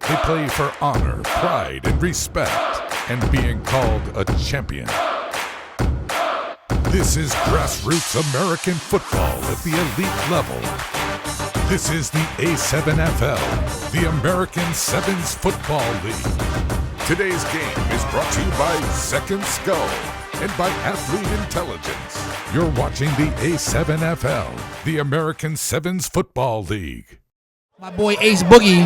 They play for honor, pride, and respect, and being called a champion. This is grassroots American football at the elite level. This is the A7FL, the American Sevens Football League. Today's game is brought to you by Second Skull and by Athlete Intelligence. You're watching the A7FL, the American Sevens Football League. My boy Ace Boogie,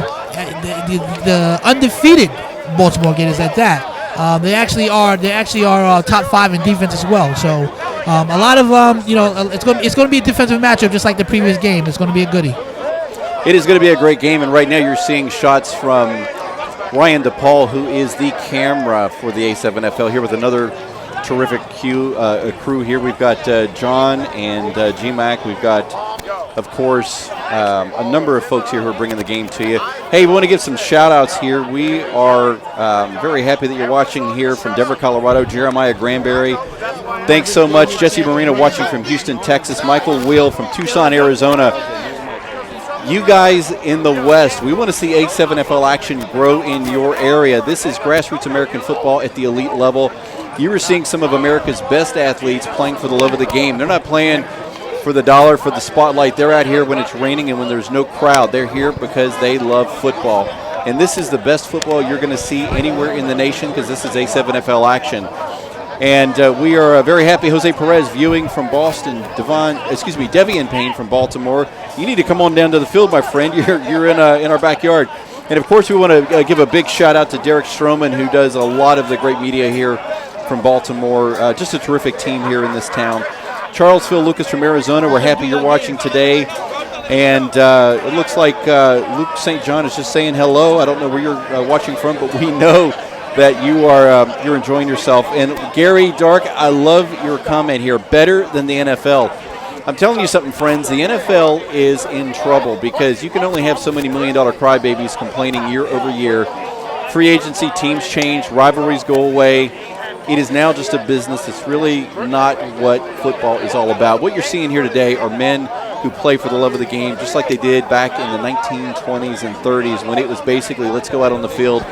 the undefeated Baltimore Gators at that. They actually are top 5 in defense as well. So a lot of it's going to be a defensive matchup just like the previous game. It's going to be a goodie. It is going to be a great game, and right now you're seeing shots from Ryan DePaul, who is the camera for the A7FL, here with another terrific crew here. We've got John and G-Mac. We've got, of course, a number of folks here who are bringing the game to you. Hey, we want to give some shout-outs here. We are very happy that you're watching here from Denver, Colorado. Jeremiah Granberry, thanks so much. Jesse Marino watching from Houston, Texas. Michael Wheel from Tucson, Arizona. You guys in the West, we want to see A7FL action grow in your area. This is grassroots American football at the elite level. You are seeing some of America's best athletes playing for the love of the game. They're not playing for the dollar, for the spotlight. They're out here when it's raining and when there's no crowd. They're here because they love football. And this is the best football you're going to see anywhere in the nation because this is A7FL action. And we are very happy. Jose Perez viewing from Boston. Devian Payne from Baltimore. You need to come on down to the field, my friend. You're in our backyard. And, of course, we want to give a big shout-out to Derek Stroman, who does a lot of the great media here from Baltimore. Just a terrific team here in this town. Charles Phil Lucas from Arizona, we're happy you're watching today. And it looks like Luke St. John is just saying hello. I don't know where you're watching from, but we know that you're enjoying yourself. And Gary Dark, I love your comment here. Better than the NFL. I'm telling you something, friends. The NFL is in trouble because you can only have so many million-dollar crybabies complaining year over year. Free agency, teams change, rivalries go away. It is now just a business. It's really not what football is all about. What you're seeing here today are men who play for the love of the game, just like they did back in the 1920s and 30s when it was basically let's go out on the field,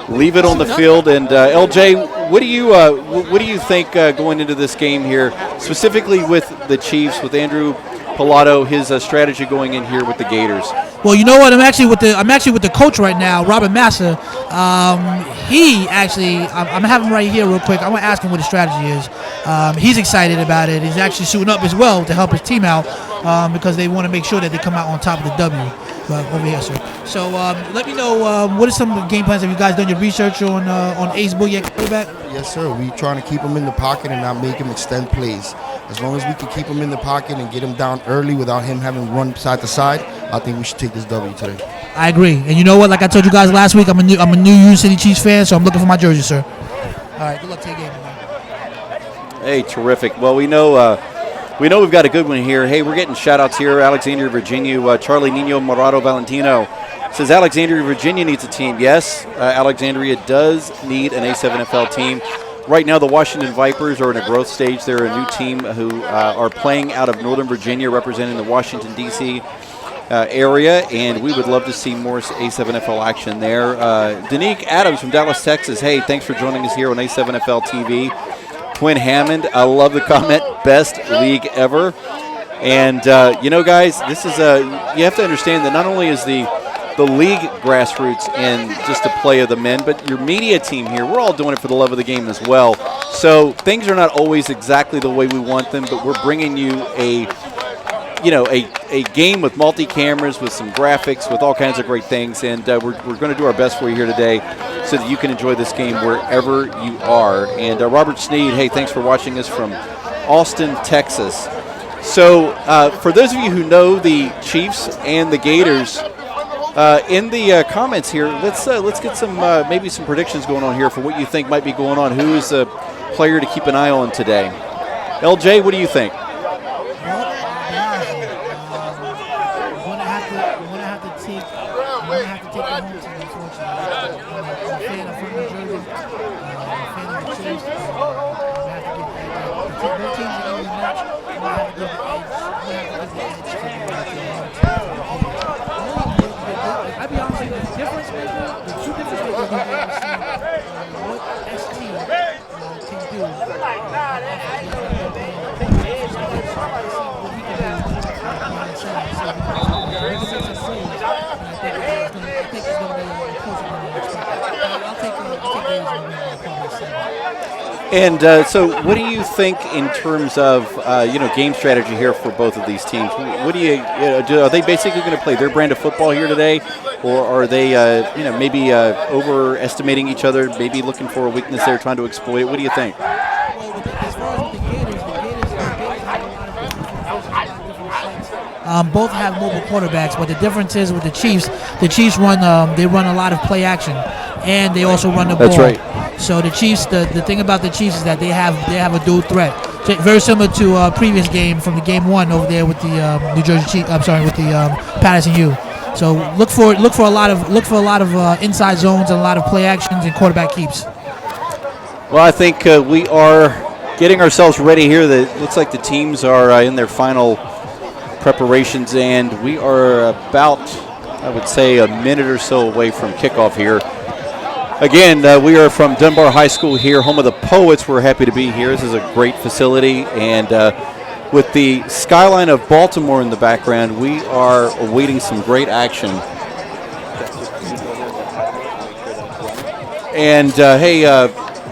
leave it on the field. And LJ, what do you think going into this game here, specifically with the Chiefs, with Andrew Pilato, his strategy going in here with the Gators? Well, you know what? I'm actually with the coach right now, Robert Massa. I'm having him right here real quick. I want to ask him what his strategy is. He's excited about it. He's actually suiting up as well to help his team out because they want to make sure that they come out on top of the W. Over here, sir. So let me know what are some game plans. Have you guys done your research on Ace Boogie at quarterback? Yes, sir. We trying to keep him in the pocket and not make him extend plays. As long as we can keep him in the pocket and get him down early without him having to run side to side, I think we should take this W today. I agree. And you know what? Like I told you guys last week, I'm a new Union City Chiefs fan, so I'm looking for my jersey, sir. All right. Good luck to your game, man. Hey, terrific. Well, we know we've got a good one here. Hey, we're getting shout-outs here. Alexandria, Virginia. Charlie Nino Morado Valentino says Alexandria, Virginia needs a team. Yes, Alexandria does need an A7FL team. Right now, the Washington Vipers are in a growth stage. They're a new team who are playing out of Northern Virginia, representing the Washington, D.C. Area, and we would love to see more A7FL action there. Danique Adams from Dallas, Texas. Hey, thanks for joining us here on A7FL TV. Quinn Hammond, I love the comment, best league ever. And, guys, this is you have to understand that not only is the league grassroots and just a play of the men, but your media team here, we're all doing it for the love of the game as well. So things are not always exactly the way we want them, but we're bringing you a game with multi-cameras, with some graphics, with all kinds of great things. And we're going to do our best for you here today so that you can enjoy this game wherever you are. And Robert Sneed, hey, thanks for watching us from Austin, Texas. So for those of you who know the Chiefs and the Gators, in the comments here, let's get some maybe some predictions going on here for what you think might be going on. Who is a player to keep an eye on today? LJ, what do you think? be honest with you, the difference maker, the two difference makers we've ever seen, what ST can do. And so, what do you think in terms of game strategy here for both of these teams? What do you do? Are they basically going to play their brand of football here today, or are they maybe overestimating each other, maybe looking for a weakness there, trying to exploit it? What do you think? Well, as far as with the Gators have a lot of different sites. Both have mobile quarterbacks, but the difference is with the Chiefs run a lot of play action, and they also run the ball. That's right. So the Chiefs, the thing about the Chiefs is that they have a dual threat, very similar to previous game from the game one over there with the New Jersey Chiefs. I'm sorry, with the Patterson U. So look for a lot of inside zones and a lot of play actions and quarterback keeps. Well, I think we are getting ourselves ready here. It looks like the teams are in their final preparations, and we are about, I would say, a minute or so away from kickoff here. Again, we are from Dunbar High School here, home of the Poets. We're happy to be here. This is a great facility, and with the skyline of Baltimore in the background, we are awaiting some great action. And hey,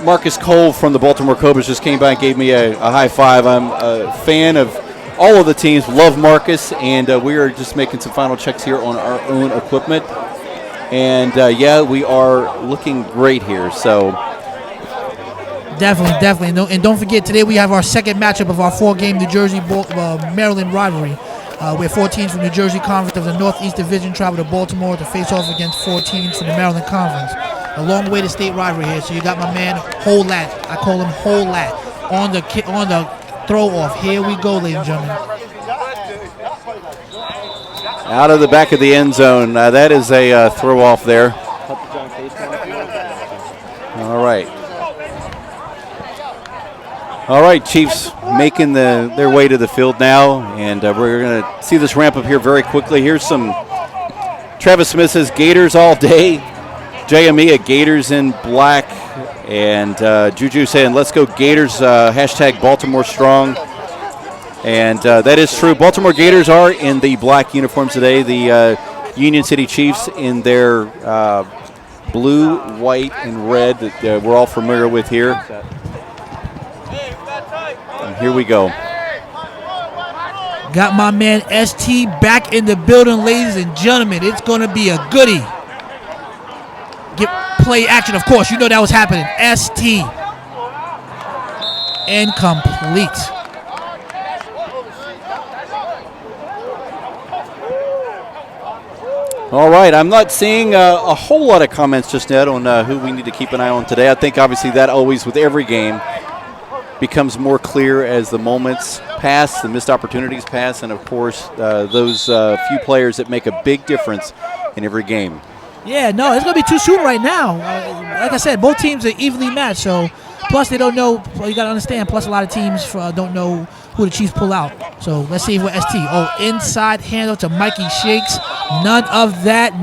Marcus Cole from the Baltimore Cobras just came by and gave me a high five. I'm a fan of all of the teams, love Marcus, and we are just making some final checks here on our own equipment. And yeah, we are looking great here. So definitely, and don't forget, today we have our second matchup of our 4-game New Jersey Maryland rivalry. Where 4 teams from New Jersey Conference of the Northeast Division travel to Baltimore to face off against 4 teams from the Maryland Conference. A long way to state rivalry here. So you got my man Whole Lat. I call him Whole Lat on the throw off. Here we go, ladies and gentlemen. Out of the back of the end zone. That is a throw off there. All right, Chiefs making their way to the field now, and we're going to see this ramp up here very quickly. Here's some Travis Smith says Gators all day. Jayamia, Gators in black, and Juju saying let's go Gators, hashtag Baltimore strong. And that is true. Baltimore Gators are in the black uniforms today. The Union City Chiefs in their blue, white, and red that we're all familiar with here. And here we go. Got my man ST back in the building, ladies and gentlemen. It's going to be a goodie. Get play action, of course. You know that was happening. ST. Incomplete. All right, I'm not seeing a whole lot of comments just yet on who we need to keep an eye on today. I think obviously that always with every game becomes more clear as the moments pass, the missed opportunities pass, and of course those few players that make a big difference in every game. Yeah, no, it's going to be too soon right now. Like I said, both teams are evenly matched, so plus they don't know, you got to understand, plus a lot of teams don't know who the Chiefs pull out. So let's see what ST. Oh, inside handle to Mikey Shakes. None of that.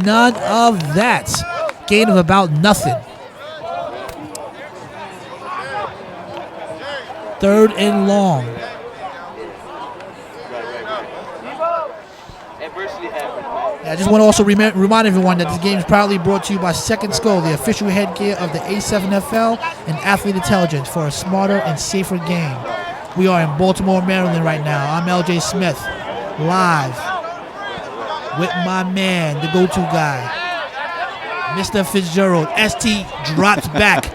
Gain of about nothing. 3rd and long. I just want to also remind everyone that this game is proudly brought to you by Second Skull, the official headgear of the A7FL and Athlete Intelligence for a smarter and safer game. We are in Baltimore, Maryland right now. I'm LJ Smith, live with my man, the go-to guy, Mr. Fitzgerald. ST drops back.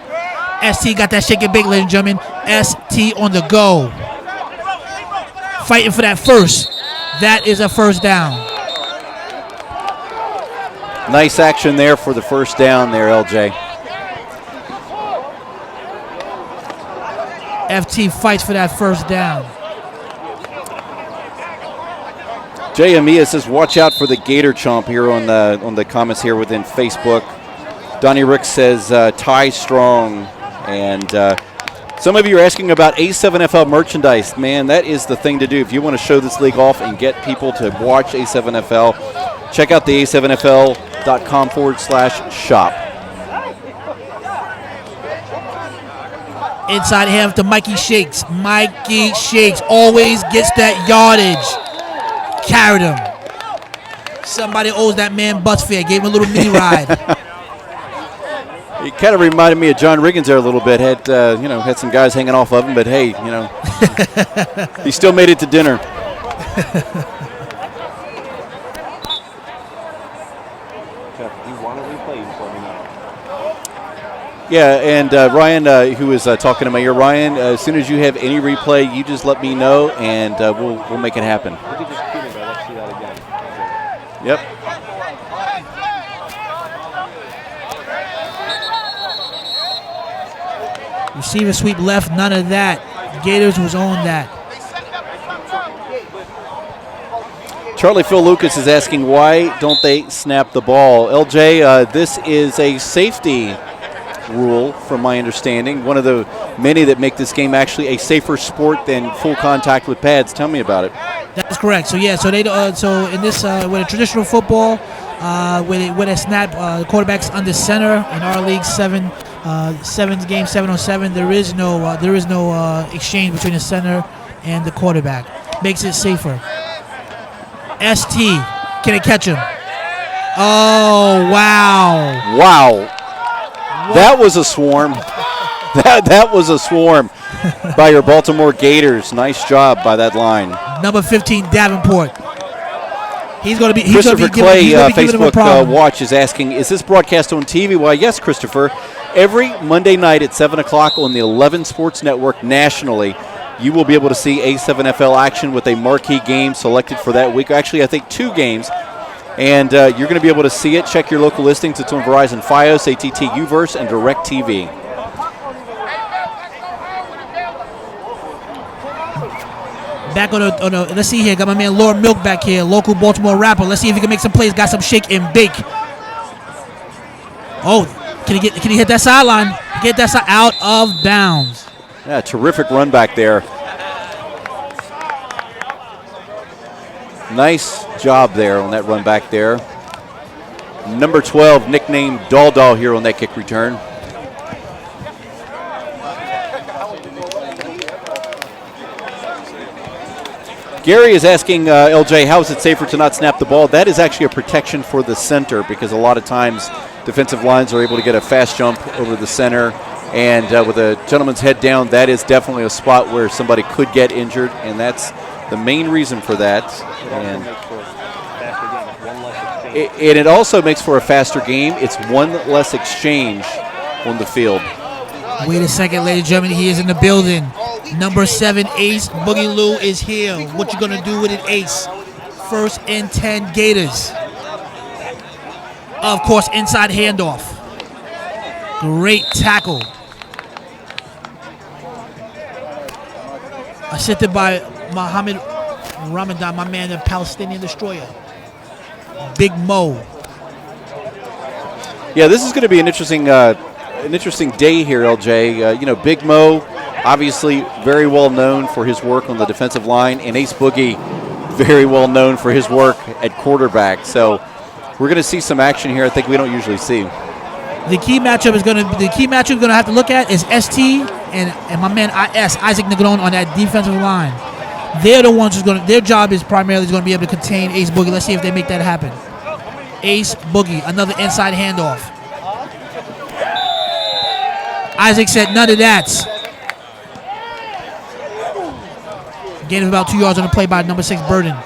ST got that shake and bake, ladies and gentlemen. ST on the go. Fighting for that first. That is a first down. Nice action there for the first down there, LJ. FT fights for that first down. Jay Amia says, watch out for the Gator chomp here on the comments here within Facebook. Donnie Rick says, tie strong. And some of you are asking about A7FL merchandise. Man, that is the thing to do. If you want to show this league off and get people to watch A7FL, check out the A7FL acepfl.com/shop. Inside half to Mikey Shakes. Mikey Shakes always gets that yardage. Carried him. Somebody owes that man bus fare. Gave him a little mini ride. He kind of reminded me of John Riggins there a little bit. Had had some guys hanging off of him, but hey, he still made it to dinner. Yeah, and Ryan, who was talking to my ear, Ryan, as soon as you have any replay, you just let me know, and we'll make it happen. Yep. Receiver sweep left, none of that. Gators was on that. Charlie Phil Lucas is asking, why don't they snap the ball? LJ, this is a safety rule, from my understanding. One of the many that make this game actually a safer sport than full contact with pads. Tell me about it. That's correct. So yeah, so in this with a traditional football, with a snap, quarterbacks under center in our league, seven game 7-on-7. There is no exchange between the center and the quarterback. Makes it safer. ST, can it catch him? Oh wow! Wow. That was a swarm. That was a swarm by your Baltimore Gators. Nice job by that line. Number 15, Davenport. He's going to be. Christopher Clay, Facebook Watch is asking, is this broadcast on TV? Well, yes, Christopher. Every Monday night at 7 o'clock on the 11 Sports Network nationally, you will be able to see A7FL action with a marquee game selected for that week. Actually, I think 2 games. And you're going to be able to see it. Check your local listings. It's on Verizon Fios, AT&T Uverse, and DirecTV. Back on a let's see here. Got my man Lord Milk back here, local Baltimore rapper. Let's see if he can make some plays. Got some shake and bake. Oh, can he hit that sideline? Get that side out of bounds. Yeah, terrific run back there. Nice job there on that run back there. Number 12, nicknamed Dal here on that kick return. Gary is asking LJ, how is it safer to not snap the ball? That is actually a protection for the center, because a lot of times defensive lines are able to get a fast jump over the center. And with a gentleman's head down, that is definitely a spot where somebody could get injured, and that's the main reason for that. And it also makes for a faster game. It's one less exchange on the field. Wait a second, ladies and gentlemen. He is in the building. Number 7, Ace Boogie Lou is here. What you going to do with it, Ace? 1st and 10 Gators. Of course, inside handoff. Great tackle. Assisted by Mohammed Ramadan, my man, the Palestinian destroyer. Big Mo. Yeah, this is going to be an interesting day here, LJ. Big Mo, obviously very well known for his work on the defensive line, and Ace Boogie, very well known for his work at quarterback. So we're going to see some action here I think we don't usually see. The key matchup is going to have to look at is ST and my man Isaac Negron on that defensive line. They're the ones their job is primarily going to be able to contain Ace Boogie. Let's see if they make that happen. Ace Boogie, another inside handoff. Isaac said none of that. Gain of about 2 yards on the play by number 6 Burden.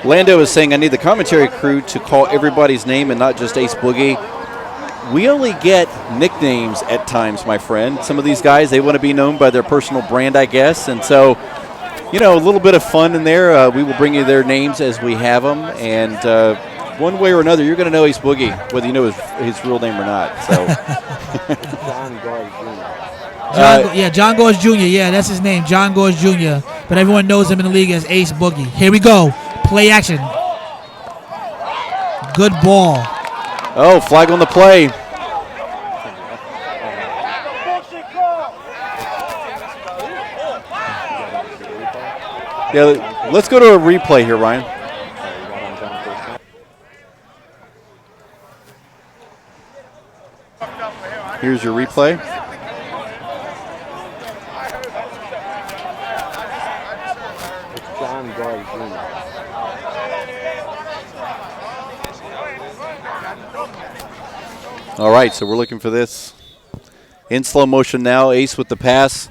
Lando is saying, I need the commentary crew to call everybody's name and not just Ace Boogie. We only get nicknames at times, my friend. Some of these guys, they want to be known by their personal brand, I guess. And so, a little bit of fun in there. We will bring you their names as we have them. And one way or another, you're going to know Ace Boogie, whether you know his real name or not. So, John Gores Jr. Yeah, that's his name, John Gores Jr. But everyone knows him in the league as Ace Boogie. Here we go. Play action. Good ball. Oh, flag on the play. Yeah, let's go to a replay here, Ryan. Here's your replay. All right, so we're looking for this. In slow motion now, Ace with the pass.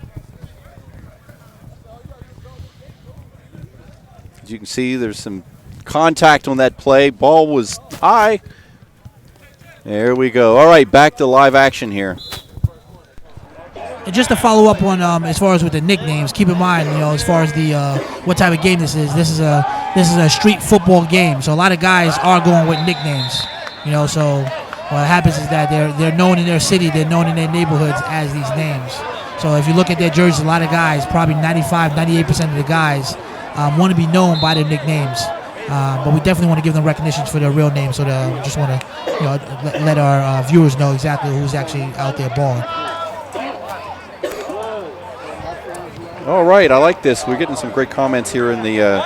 As you can see, there's some contact on that play. Ball was high. There we go. All right, back to live action here. And just to follow up on as far as with the nicknames, keep in mind, as far as the what type of game this is a street football game. So a lot of guys are going with nicknames. So what happens is that they're known in their city, they're known in their neighborhoods as these names. So if you look at their jerseys, a lot of guys, probably 95, 98% of the guys want to be known by their nicknames. But we definitely want to give them recognitions for their real names. So just want to let our viewers know exactly who's actually out there balling. All right, I like this. We're getting some great comments here in the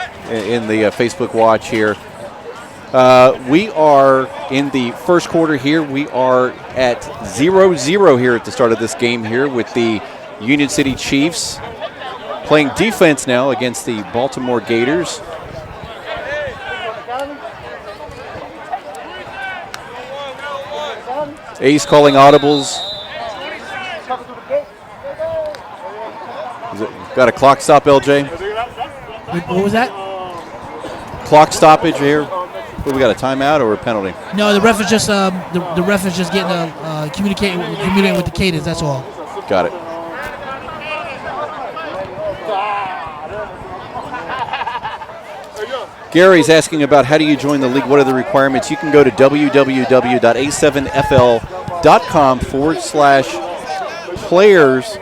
Facebook watch here. We are in the first quarter here. We are at 0-0 here at the start of this game here with the Union City Chiefs playing defense now against the Baltimore Gators. Ace calling audibles. Got a clock stop, LJ? What was that? Clock stoppage here. What, we got a timeout or a penalty? No, the ref is just the ref is just getting communicating with the Gators. That's all. Got it. Gary's asking about how do you join the league? What are the requirements? You can go to www.a7fl.com/players.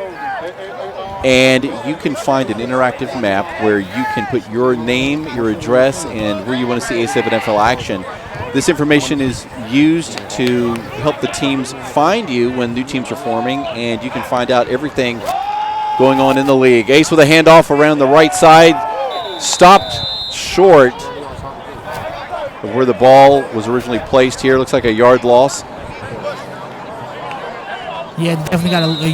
And you can find an interactive map where you can put your name, your address, and where you want to see A7FL action. This information is used to help the teams find you when new teams are forming, and you can find out everything going on in the league. Ace with a handoff around the right side, stopped short of where the ball was originally placed here. Looks like a yard loss. Yeah, definitely got a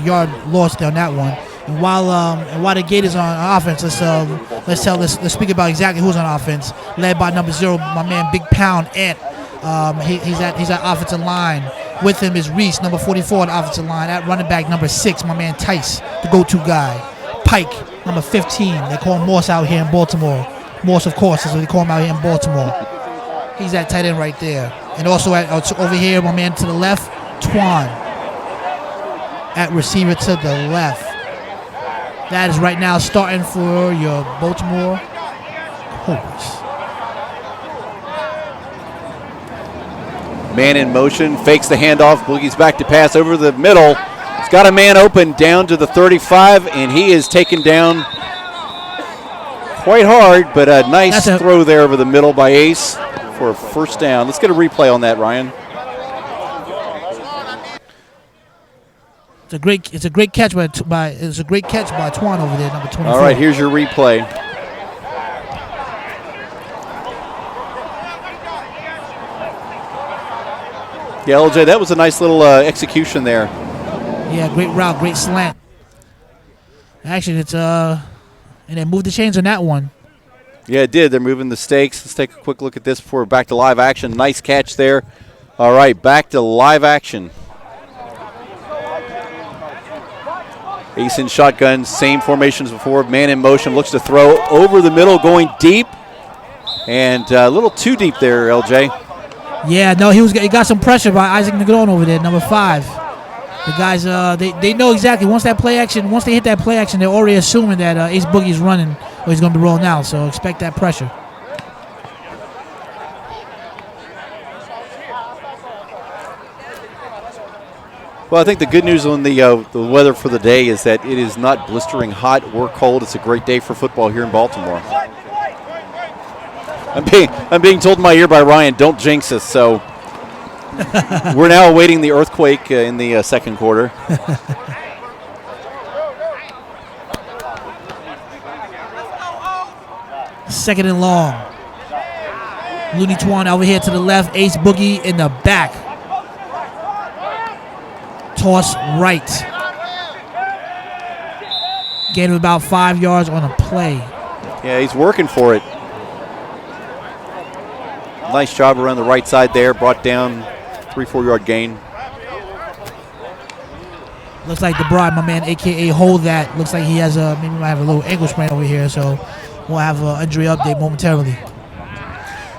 yard lost on that one. And while the Gators are on offense, let's speak about exactly who's on offense. Led by number 0, my man Big Pound Ant. He's at offensive line. With him is Reese, number 44 on the offensive line. At running back, number 6, my man Tice, the go-to guy. Pike, number 15. They call him Morse out here in Baltimore. Morse, of course, is what they call him out here in Baltimore. He's at tight end right there. And also over here, my man to the left, Twan. At receiver to the left. That is right now starting for your Baltimore Cobras. Man in motion, fakes the handoff, boogie's back to pass over the middle. He's got a man open down to the 35, and he is taken down quite hard, but a nice throw there over the middle by Ace for a first down. Let's get a replay on that, Ryan. It's a great catch by Twan over there, number 24. All right, here's your replay. Yeah, LJ, that was a nice little execution there. Yeah, great route, great slant. Actually, and they moved the chains on that one. Yeah, it did. They're moving the stakes. Let's take a quick look at this before we're back to live action. Nice catch there. All right, back to live action. Ace in shotgun, same formations before. Man in motion, looks to throw over the middle, going deep. And a little too deep there, LJ. Yeah, no, he got some pressure by Isaac Negron over there, number 5. The guys, they know exactly once they hit that play action, they're already assuming that Ace Boogie's running or he's going to be rolling out. So expect that pressure. Well, I think the good news on the weather for the day is that it is not blistering hot or cold. It's a great day for football here in Baltimore. I'm being told in my ear by Ryan, don't jinx us. So We're now awaiting the earthquake in the second quarter. Second and long. Looney Twan over here to the left. Ace Boogie in the back. Toss right. Gain of about 5 yards on a play. Yeah, he's working for it. Nice job around the right side there. Brought down 3-4 yard gain. Looks like DeBride, my man, a.k.a. Hold That. Looks like he has maybe might have a little ankle sprain over here, so we'll have an injury update momentarily.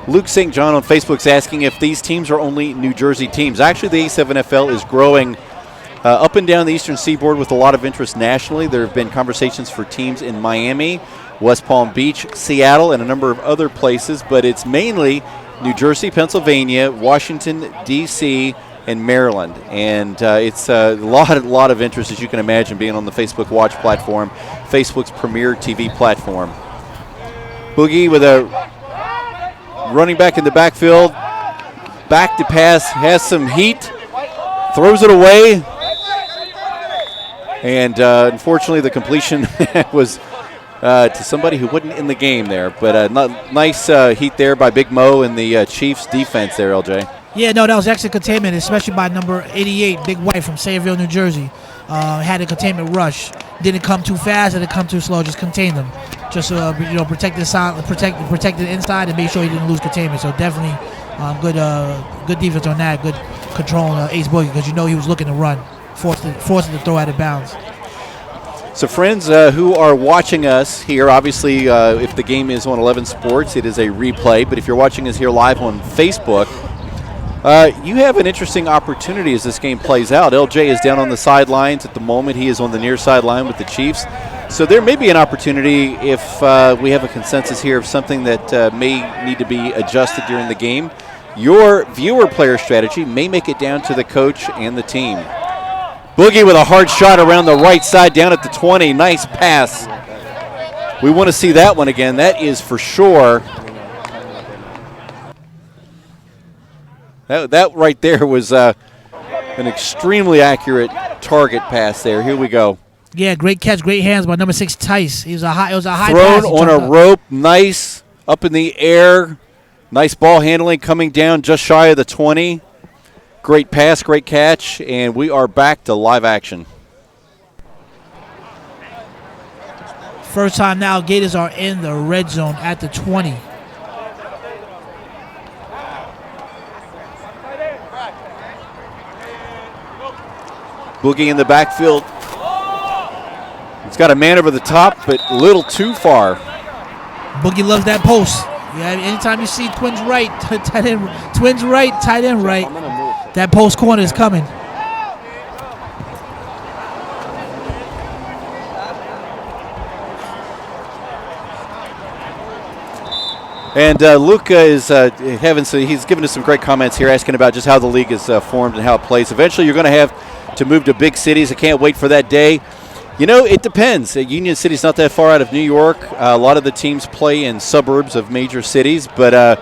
Luke St. John on Facebook's asking if these teams are only New Jersey teams. Actually, the A7FL is growing up and down the eastern seaboard with a lot of interest nationally. There have been conversations for teams in Miami, West Palm Beach, Seattle, and a number of other places, but it's mainly New Jersey, Pennsylvania, Washington, D.C., and Maryland. And it's a lot of interest, as you can imagine, being on the Facebook Watch platform, Facebook's premier TV platform. Boogie with a running back in the backfield, back to pass, has some heat, throws it away, and unfortunately the completion was to somebody who wasn't in the game there. But nice heat there by Big Mo and the Chiefs defense there, LJ. Yeah, no, that was excellent containment, especially by number 88, Big White from Sayreville, New Jersey. Had a containment rush. Didn't come too fast, didn't come too slow. Just contained them. Just protect the inside, and make sure he didn't lose containment. So definitely good defense on that. Good control on Ace Boogie, because he was looking to run, forced him to throw out of bounds. So friends who are watching us here, obviously if the game is on 11 Sports, it is a replay. But if you're watching us here live on Facebook, you have an interesting opportunity as this game plays out. LJ is down on the sidelines at the moment. He is on the near sideline with the Chiefs. So there may be an opportunity, if we have a consensus here, of something that may need to be adjusted during the game. Your viewer player strategy may make it down to the coach and the team. Boogie with a hard shot around the right side down at the 20. Nice pass. We want to see that one again. That is for sure. That right there was an extremely accurate target pass there. Here we go. Yeah, great catch, great hands by number 6 Tice. It was a high thrown pass. On a rope, nice up in the air. Nice ball handling coming down just shy of the 20. Great pass, great catch, and we are back to live action. First time now, Gators are in the red zone at the 20. Boogie in the backfield. It's got a man over the top, but a little too far. Boogie loves that post. Yeah, anytime you see twins right, tight end right, that post corner is coming. And Luca is he's given us some great comments here, asking about just how the league is formed and how it plays. Eventually, you're going to have to move to big cities. I can't wait for that day. It depends. Union City's not that far out of New York. A lot of the teams play in suburbs of major cities, but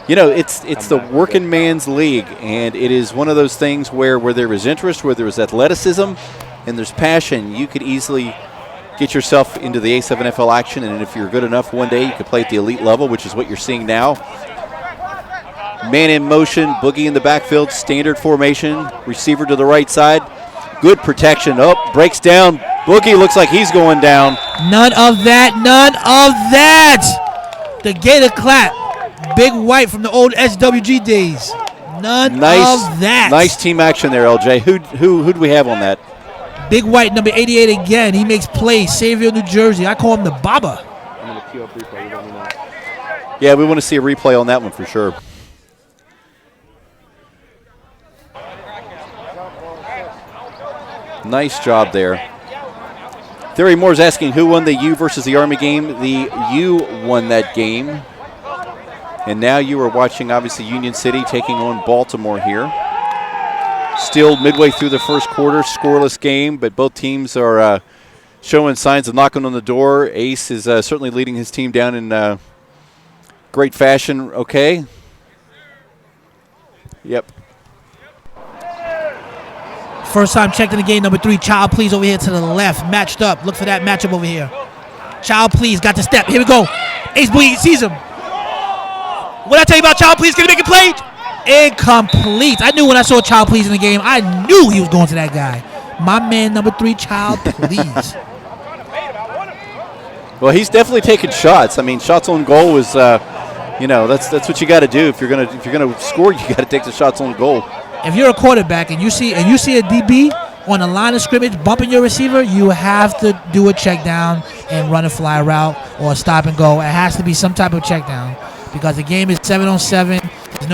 it's the working man's league, and it is one of those things where there is interest, where there is athleticism, and there's passion. You could easily get yourself into the A7FL action, and if you're good enough one day, you could play at the elite level, which is what you're seeing now. Man in motion, Boogie in the backfield, standard formation, receiver to the right side. Good protection. Breaks down. Boogie looks like he's going down. None of that. The Gator clap. Big White from the old SWG days. None of that. Nice team action there, LJ. Who do we have on that? Big White, number 88 again. He makes plays. Sayreville, New Jersey. I call him the Baba. I'm going to queue up replay. You let me know. Yeah, we want to see a replay on that one for sure. Nice job there. Theory Moore's asking who won the U versus the Army game. The U won that game. And now you are watching, obviously, Union City taking on Baltimore here. Still midway through the first quarter, scoreless game, but both teams are showing signs of knocking on the door. Ace is certainly leading his team down in great fashion. Okay. Yep. First time checked in the game. Number 3, Child Please over here to the left. Matched up. Look for that matchup over here. Child Please got the step. Here we go. Ace Boogie sees him. What I tell you about Child Please? Can he make a play? Incomplete. I knew when I saw Child Please in the game, I knew he was going to that guy. My man, number 3, Child Please. Well, he's definitely taking shots. I mean, shots on goal is, that's what you got to do. If you're gonna score, you got to take the shots on goal. If you're a quarterback and you see a DB on the line of scrimmage bumping your receiver, you have to do a check down and run a fly route or a stop and go. It has to be some type of check down because the game is 7-on-7.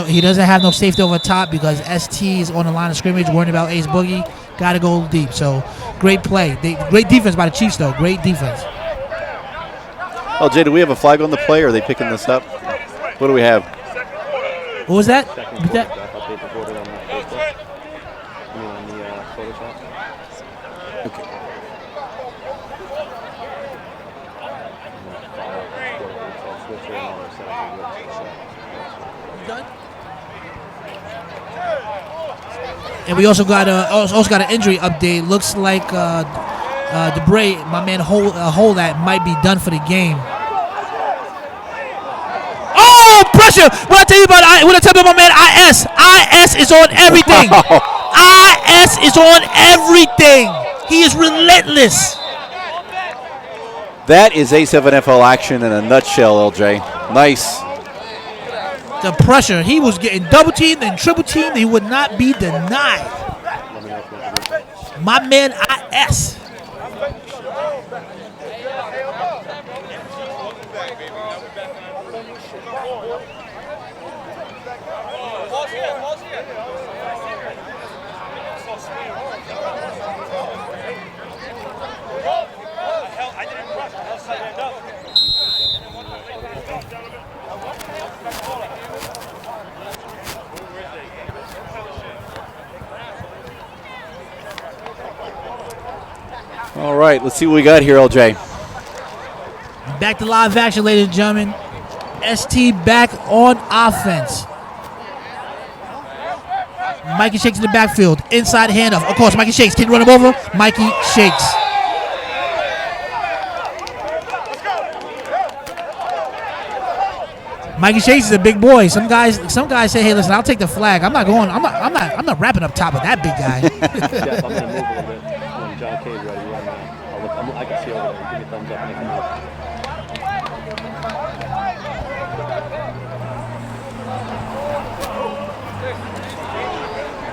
He doesn't have no safety over top because ST is on the line of scrimmage worrying about Ace Boogie. Got to go deep. So great play. Great defense by the Chiefs, though. Great defense. Oh, Jay, do we have a flag on the play, or are they picking this up? What do we have? What was that? Okay. And we also got an injury update. Looks like Debray, my man, hole that might be done for the game. Oh, pressure! What I tell you about my man IS? IS is on everything. IS is on everything. He is relentless. That is A7FL action in a nutshell, LJ. Nice. The pressure. He was getting double teamed and triple teamed. He would not be denied. My man IS. All right, let's see what we got here, LJ. Back to live action, ladies and gentlemen. ST back on offense. Mikey Shakes in the backfield. Inside handoff. Of course, Mikey Shakes. Can you run him over? Mikey Shakes. Mikey Shakes is a big boy. Some guys say, "Hey, listen, I'll take the flag. I'm not wrapping up top of that big guy." Jeff, I'm gonna move a little bit when John K's ready. I can see over there. Give me a thumbs up and I can move.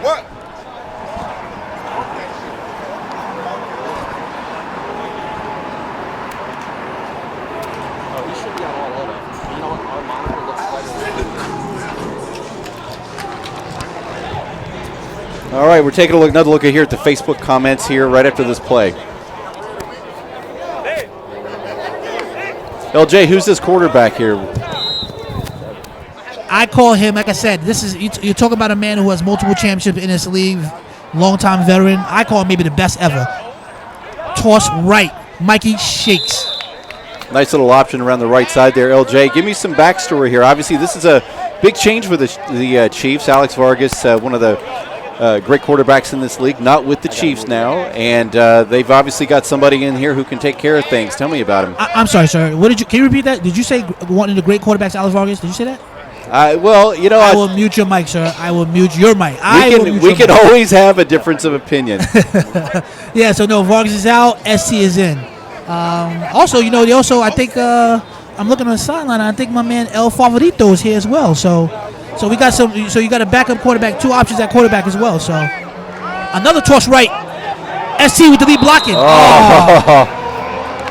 What? Oh, we should be on all of it. You know what? Our monitor looks better. All right, we're taking another look here at the Facebook comments here right after this play. LJ, who's this quarterback here? I call him, like I said, you're talking about a man who has multiple championships in this league, long-time veteran. I call him maybe the best ever. Toss right, Mikey Shakes. Nice little option around the right side there, LJ. Give me some backstory here. Obviously, this is a big change for the Chiefs. Alex Vargas, one of the great quarterbacks in this league, not with the Chiefs now, and they've obviously got somebody in here who can take care of things. Tell me about him. I'm sorry, sir. Can you repeat that? Did you say one of the great quarterbacks, Alex Vargas? Did you say that? Well, you know, I will mute your mic, sir. I will mute your mic. We can always have a difference of opinion. Yeah, so no, Vargas is out. ST is in. Also, I think I'm looking on the sideline. I think my man El Favorito is here as well. So we got so you got a backup quarterback, 2 options at quarterback as well. So another toss right. ST with the lead blocking.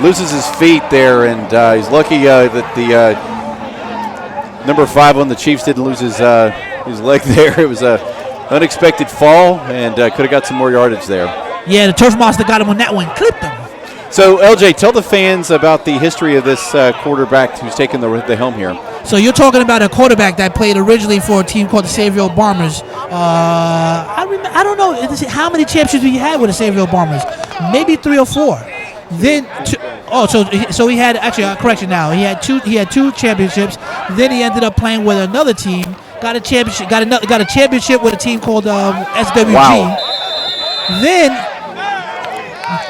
Loses his feet there, and he's lucky that the number 5 on the Chiefs didn't lose his leg there. It was a unexpected fall, and could have got some more yardage there. Yeah, the turf monster got him on that one. Clipped him. So, LJ, tell the fans about the history of this quarterback who's taking the helm here. So you're talking about a quarterback that played originally for a team called the Savior Bombers. I don't know how many championships he had with the Savior Bombers. Maybe 3 or 4. Then, so he had actually a correction now. He had two championships. Then he ended up playing with another team. Got a championship. Got a championship with a team called SWG. Wow. Then,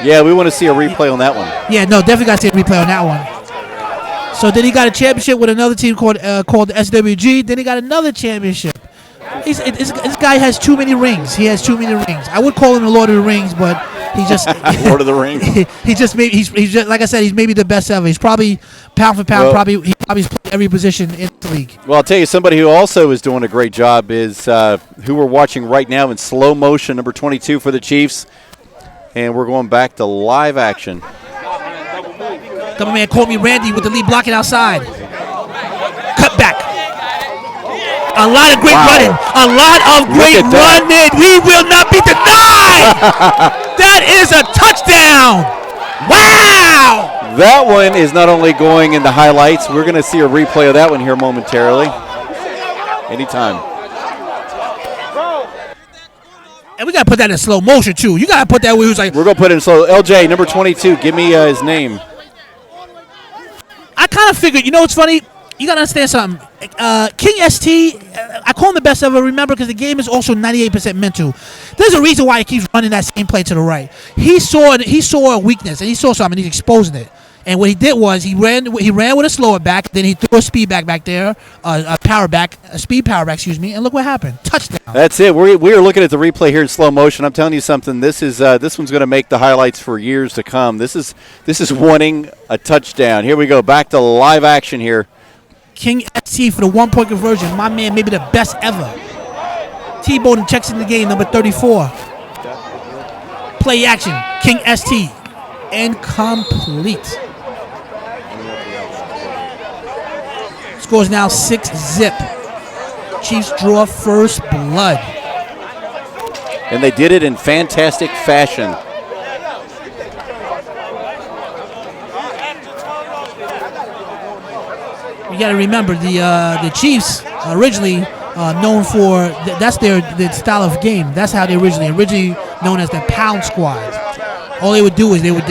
Yeah, we want to see a replay on that one. yeah, no, definitely got to see a replay on that one. So then he got a championship with another team called the SWG. Then he got another championship. This guy has too many rings. He has too many rings. I would call him the Lord of the Rings, but he just Lord of the Rings. he's just like I said, he's maybe the best ever. He's probably pound for pound, he probably played every position in the league. Well, I'll tell you, somebody who also is doing a great job is who we're watching right now in slow motion, number 22 for the Chiefs. And we're going back to live action. Come on, man, call me Randy with the lead blocking outside. Cut back. A lot of great running. A lot of great running. We will not be denied. That is a touchdown. Wow. That one is not only going in the highlights. We're going to see a replay of that one here momentarily. Anytime. And we got to put that in slow motion, too. You got to put that where he was like. We're going to put it in slow. LJ, number 22, give me his name. I kind of figured, you know what's funny? You got to understand something. King ST, I call him the best ever, remember, because the game is also 98% mental. There's a reason why he keeps running that same play to the right. He saw a weakness, and he saw something, he's exposing it. And what he did was he ran with a slower back, then he threw a speed back there, a speed power back, and look what happened. Touchdown. That's it. We are looking at the replay here in slow motion. I'm telling you something. This one's going to make the highlights for years to come. This is wanting a touchdown. Here we go. Back to live action here. King ST for the 1-point conversion. My man, maybe the best ever. T-Bone checks in the game, number 34. Play action. King ST. Incomplete. Scores now 6-zip. Chiefs draw first blood. And they did it in fantastic fashion. You got to remember the Chiefs originally known for that's their style of game. That's how they originally known as the pound squad. All they would do is they would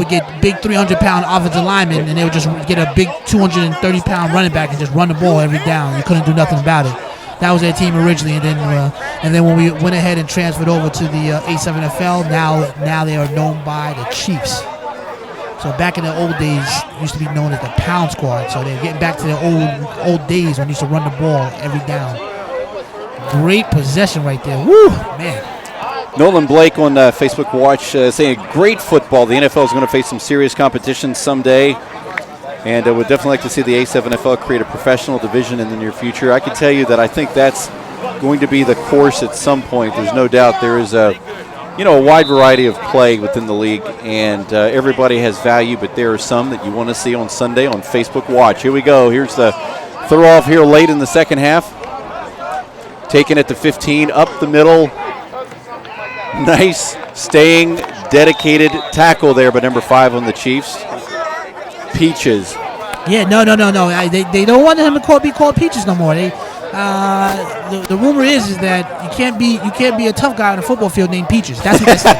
get big 300-pound offensive linemen, and they would just get a big 230-pound running back and just run the ball every down. You couldn't do nothing about it. That was their team originally, and then when we went ahead and transferred over to the A7FL, now they are known by the Chiefs. So back in the old days, it used to be known as the pound squad. So they're getting back to the old days when they used to run the ball every down. Great possession right there. Woo, man. Nolan Blake on Facebook Watch saying great football. The NFL is going to face some serious competition someday. And would definitely like to see the A7FL create a professional division in the near future. I can tell you that I think that's going to be the course at some point. There's no doubt there is a wide variety of play within the league, and everybody has value, but there are some that you want to see on Sunday on Facebook Watch. Here we go. Here's the throw off here late in the second half. Taken at the 15, up the middle. Nice, staying, dedicated tackle there by number 5 on the Chiefs. Peaches. Yeah, no. They don't want him to be called Peaches no more. The rumor is that you can't be a tough guy on a football field named Peaches. That's what they say.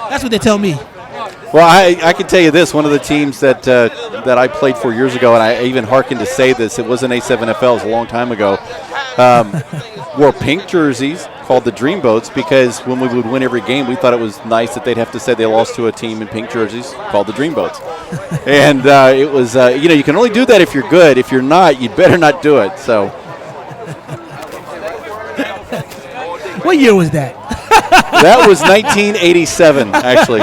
That's what they tell me. Well, I can tell you this. One of the teams that I played for years ago, and I even hearkened to say this, it wasn't A7FL, it was a long time ago, wore pink jerseys called the Dreamboats because when we would win every game, we thought it was nice that they'd have to say they lost to a team in pink jerseys called the Dreamboats. And it was, you can only do that if you're good. If you're not, you'd better not do it. So. What year was that? That was 1987, actually.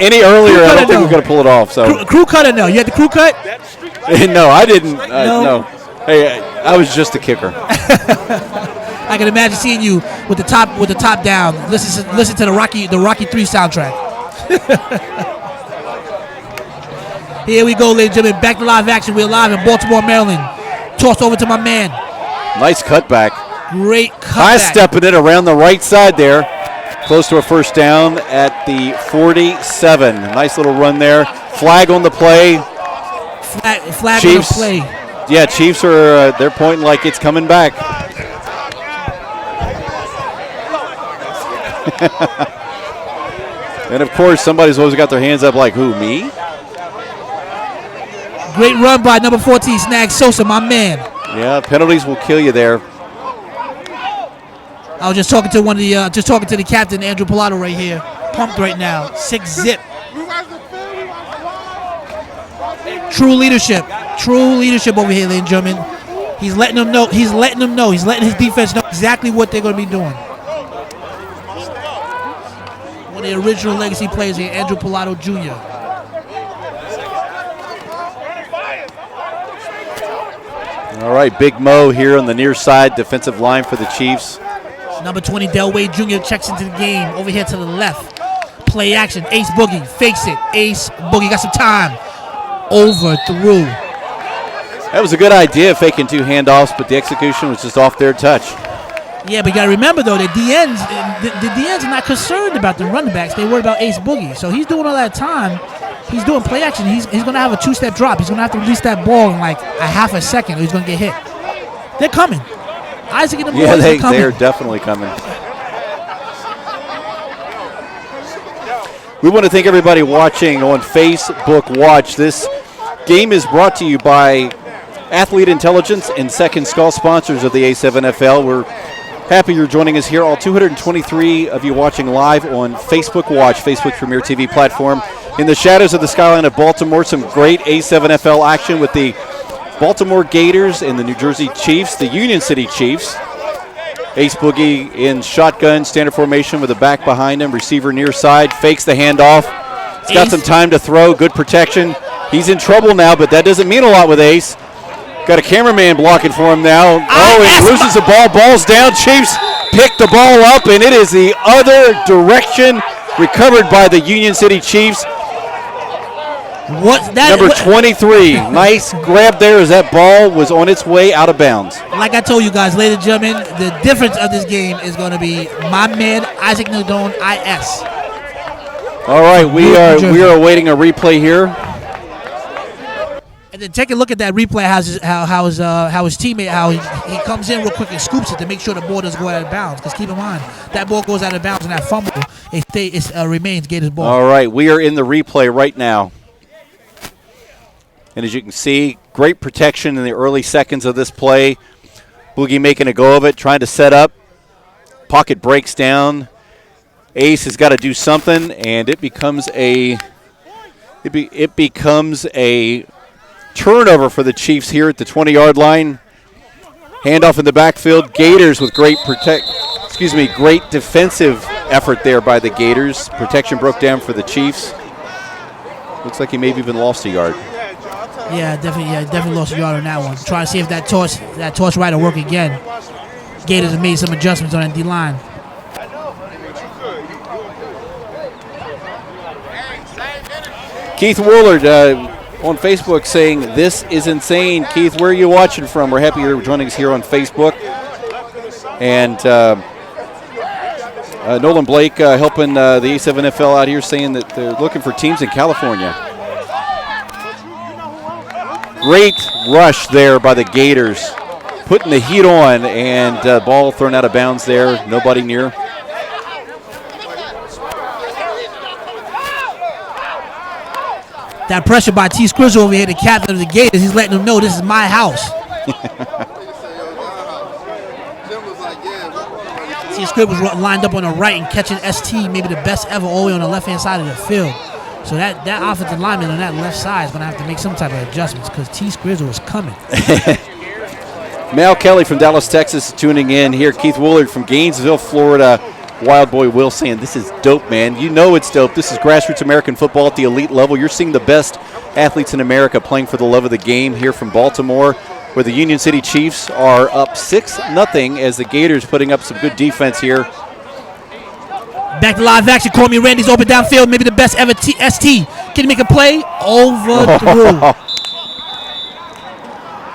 Any earlier, I don't think we're going to pull it off. So crew cut or no? You had the crew cut? No, I didn't. No. Hey, I was just a kicker. I can imagine seeing you with the top down. Listen to the Rocky 3 soundtrack. Here we go, ladies and gentlemen. Back to live action. We're live in Baltimore, Maryland. Tossed over to my man. Nice cutback. Great cutback. High stepping it around the right side there. Close to a first down at the 47. Nice little run there. Flag on the play. Flag Chiefs, on the play. Yeah, Chiefs are they're pointing like it's coming back. And of course, somebody's always got their hands up like, who, me? Great run by number 14, Snag Sosa, my man. Yeah, penalties will kill you there. I was just talking to the captain, Andrew Pilato, right here. Pumped right now. 6-zip. True leadership over here, ladies and gentlemen. He's letting them know. He's letting his defense know exactly what they're going to be doing. One of the original legacy players here, Andrew Pilato Jr. All right, Big Mo here on the near side, defensive line for the Chiefs. Number 20, Delway Jr. checks into the game. Over here to the left. Play action. Ace Boogie fakes it. Ace Boogie got some time. Overthrew. That was a good idea, faking 2 handoffs, but the execution was just off their touch. Yeah, but you got to remember, though, the DNs are not concerned about the running backs. They worry about Ace Boogie. So he's doing all that time. He's doing play action. He's going to have a 2-step drop. He's going to have to release that ball in like a half a second or he's going to get hit. They're coming. Isaac and the boys are coming. They're definitely coming. We want to thank everybody watching on Facebook Watch. This game is brought to you by Athlete Intelligence and Second Skull, sponsors of the A7FL. We're happy you're joining us here. All 223 of you watching live on Facebook Watch, Facebook's premier TV platform. In the shadows of the skyline of Baltimore, some great A7FL action with the Baltimore Gators and the New Jersey Chiefs, the Union City Chiefs. Ace Boogie in shotgun, standard formation with a back behind him. Receiver near side, fakes the handoff. He's got some time to throw, good protection. He's in trouble now, but that doesn't mean a lot with Ace. Got a cameraman blocking for him now. Oh, he loses the ball. Ball's down. Chiefs pick the ball up, and it is the other direction. Recovered by the Union City Chiefs. Number 23. Nice grab there as that ball was on its way out of bounds. Like I told you guys, ladies and gentlemen, the difference of this game is going to be my man, Isaac Nardone, IS. All right, we are awaiting a replay here. And then take a look at that replay. How his teammate he comes in real quick and scoops it to make sure the ball doesn't go out of bounds. Because keep in mind, that ball goes out of bounds and that fumble it remains Gators ball. All right, we are in the replay right now. And as you can see, great protection in the early seconds of this play. Boogie making a go of it, trying to set up. Pocket breaks down. Ace has got to do something, and it becomes a turnover for the Chiefs here at the 20-yard line. Handoff in the backfield. Gators with great defensive effort there by the Gators. Protection broke down for the Chiefs. Looks like he maybe even lost a yard. Yeah, definitely lost a yard on that one. Try to see if that toss right will work again. Gators have made some adjustments on that D-line. Keith Woolard on Facebook saying, "This is insane." Keith, where are you watching from? We're happy you're joining us here on Facebook. And Nolan Blake helping the A7FL out here, saying that they're looking for teams in California. Great rush there by the Gators, putting the heat on, and ball thrown out of bounds there. Nobody near. That pressure by T. Scrizzle over here, the captain of the Gators, he's letting them know this is my house. T. Scrizzle was lined up on the right and catching ST, maybe the best ever, all the way on the left-hand side of the field. So that offensive lineman on that left side is going to have to make some type of adjustments because T. Scrizzle is coming. Mal Kelly from Dallas, Texas, tuning in here. Keith Woolard from Gainesville, Florida. Wild Boy Will saying, "This is dope, man." You know it's dope. This is grassroots American football at the elite level. You're seeing the best athletes in America playing for the love of the game here from Baltimore, where the Union City Chiefs are up 6-0 as the Gators putting up some good defense here. Back to live action. Call me Randy's open downfield. Maybe the best ever. ST. Can he make a play? Overthrew.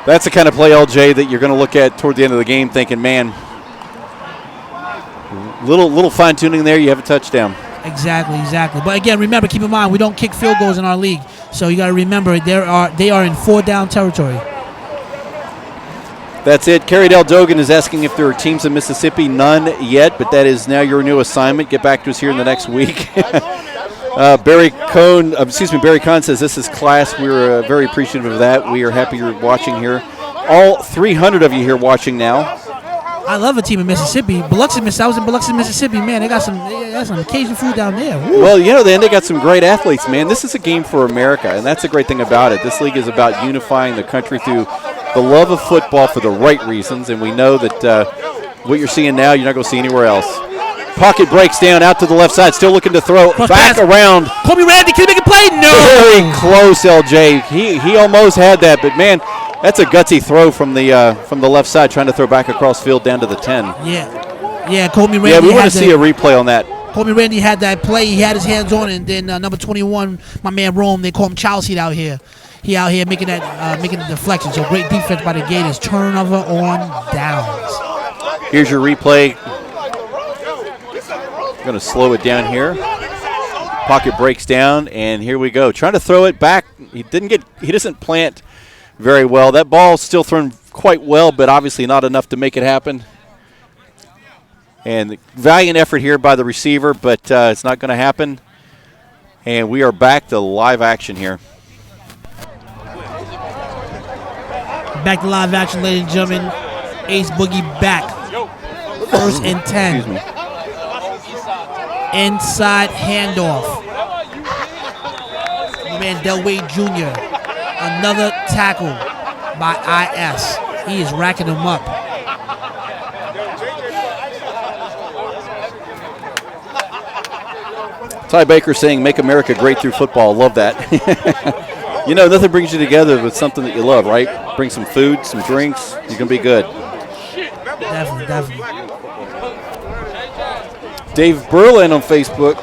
That's the kind of play, LJ, that you're going to look at toward the end of the game thinking, man, little fine-tuning there, you have a touchdown. Exactly. But again, remember, keep in mind, we don't kick field goals in our league. So you got to remember, they are in 4-down territory. That's it. Kerry Del Dogan is asking if there are teams in Mississippi. None yet, but that is now your new assignment. Get back to us here in the next week. Barry Cohn says, "This is class." We're very appreciative of that. We are happy you're watching here. All 300 of you here watching now. I love a team in Mississippi. Biloxi, I was in Biloxi, Mississippi. Man, they got some Cajun food down there. Woo. Well, then they got some great athletes, man. This is a game for America, and that's the great thing about it. This league is about unifying the country through the love of football for the right reasons, and we know that what you're seeing now, you're not going to see anywhere else. Pocket breaks down out to the left side, still looking to throw back around. Kobe Randy, can he make a play? No. Very close, LJ. He almost had that, but man, that's a gutsy throw from the left side, trying to throw back across field down to the 10. Yeah, Kobe Randy. Yeah, we want to see a replay on that. Kobe Randy had that play. He had his hands on it, and then number 21, my man Rome, they call him Child Seat out here. He out here making the deflection. So great defense by the Gators. Turnover on downs. Here's your replay. Going to slow it down here. Pocket breaks down, and here we go. Trying to throw it back. He doesn't plant very well. That ball's still thrown quite well, but obviously not enough to make it happen. And valiant effort here by the receiver, but it's not going to happen. And we are back to live action here. Back to live action, ladies and gentlemen. Ace Boogie back. 1st and 10. Excuse me. Inside handoff. My man Delway Jr. Another tackle by IS. He is racking them up. Ty Baker saying, "Make America great through football." Love that. Nothing brings you together with something that you love, right? Bring some food, some drinks. You're going to be good. Definitely. David Berlin on Facebook,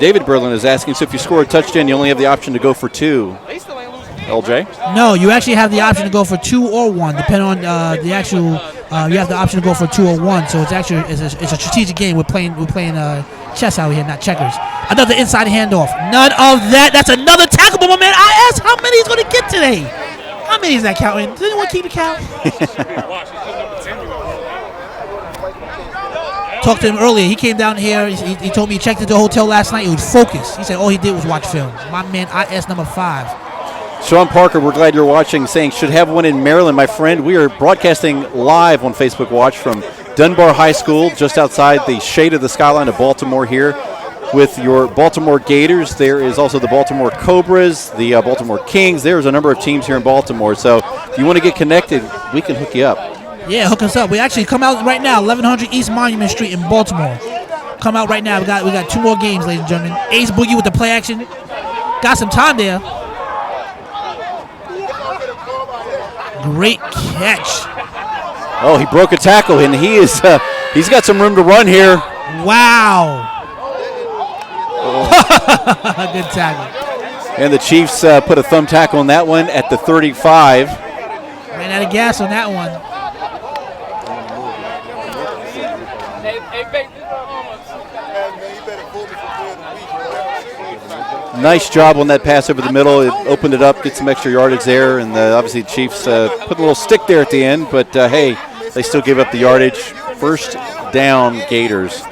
David Berlin is asking, so if you score a touchdown, you only have the option to go for 2. LJ? No, you actually have the option to go for 2 or 1, depending on the actual. You have the option to go for 2 or 1. So it's actually it's a strategic game. We're playing chess out here, not checkers. Another inside handoff. None of that. That's another tackle, but my man IS. How many is going to get today? How many is that counting? Does anyone keep a count? Talked to him earlier. He came down here. He told me he checked into the hotel last night. He was focused. He said all he did was watch film. My man IS number 5. Sean Parker, we're glad you're watching, saying should have one in Maryland, my friend. We are broadcasting live on Facebook Watch from Dunbar High School, just outside the shade of the skyline of Baltimore here with your Baltimore Gators. There is also the Baltimore Cobras, the Baltimore Kings. There's a number of teams here in Baltimore. So if you want to get connected, we can hook you up. Yeah, hook us up. We actually come out right now, 1100 East Monument Street in Baltimore. Come out right now. We got 2 more games, ladies and gentlemen. Ace Boogie with the play action. Got some time there. Great catch. Oh, he broke a tackle, and he's got some room to run here. Wow. Good tackle. And the Chiefs put a thumb tackle on that one at the 35. Ran out of gas on that one. Nice job on that pass over the middle. It opened it up, get some extra yardage there, and obviously the Chiefs put a little stick there at the end, but hey, they still gave up the yardage. 1st down, Gators.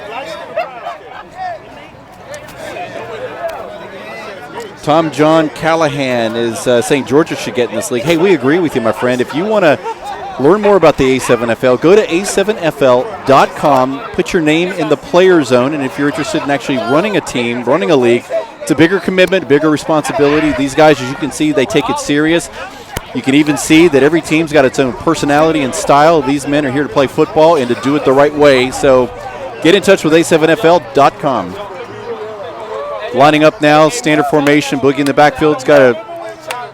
Tom John Callahan is saying Georgia should get in this league. Hey, we agree with you, my friend. If you want to learn more about the A7FL, go to A7FL.com, put your name in the player zone, and if you're interested in actually running a team, running a league, it's a bigger commitment, bigger responsibility. These guys, as you can see, they take it serious. You can even see that every team's got its own personality and style. These men are here to play football and to do it the right way. So get in touch with A7FL.com. Lining up now, standard formation. Boogie in the backfield's got a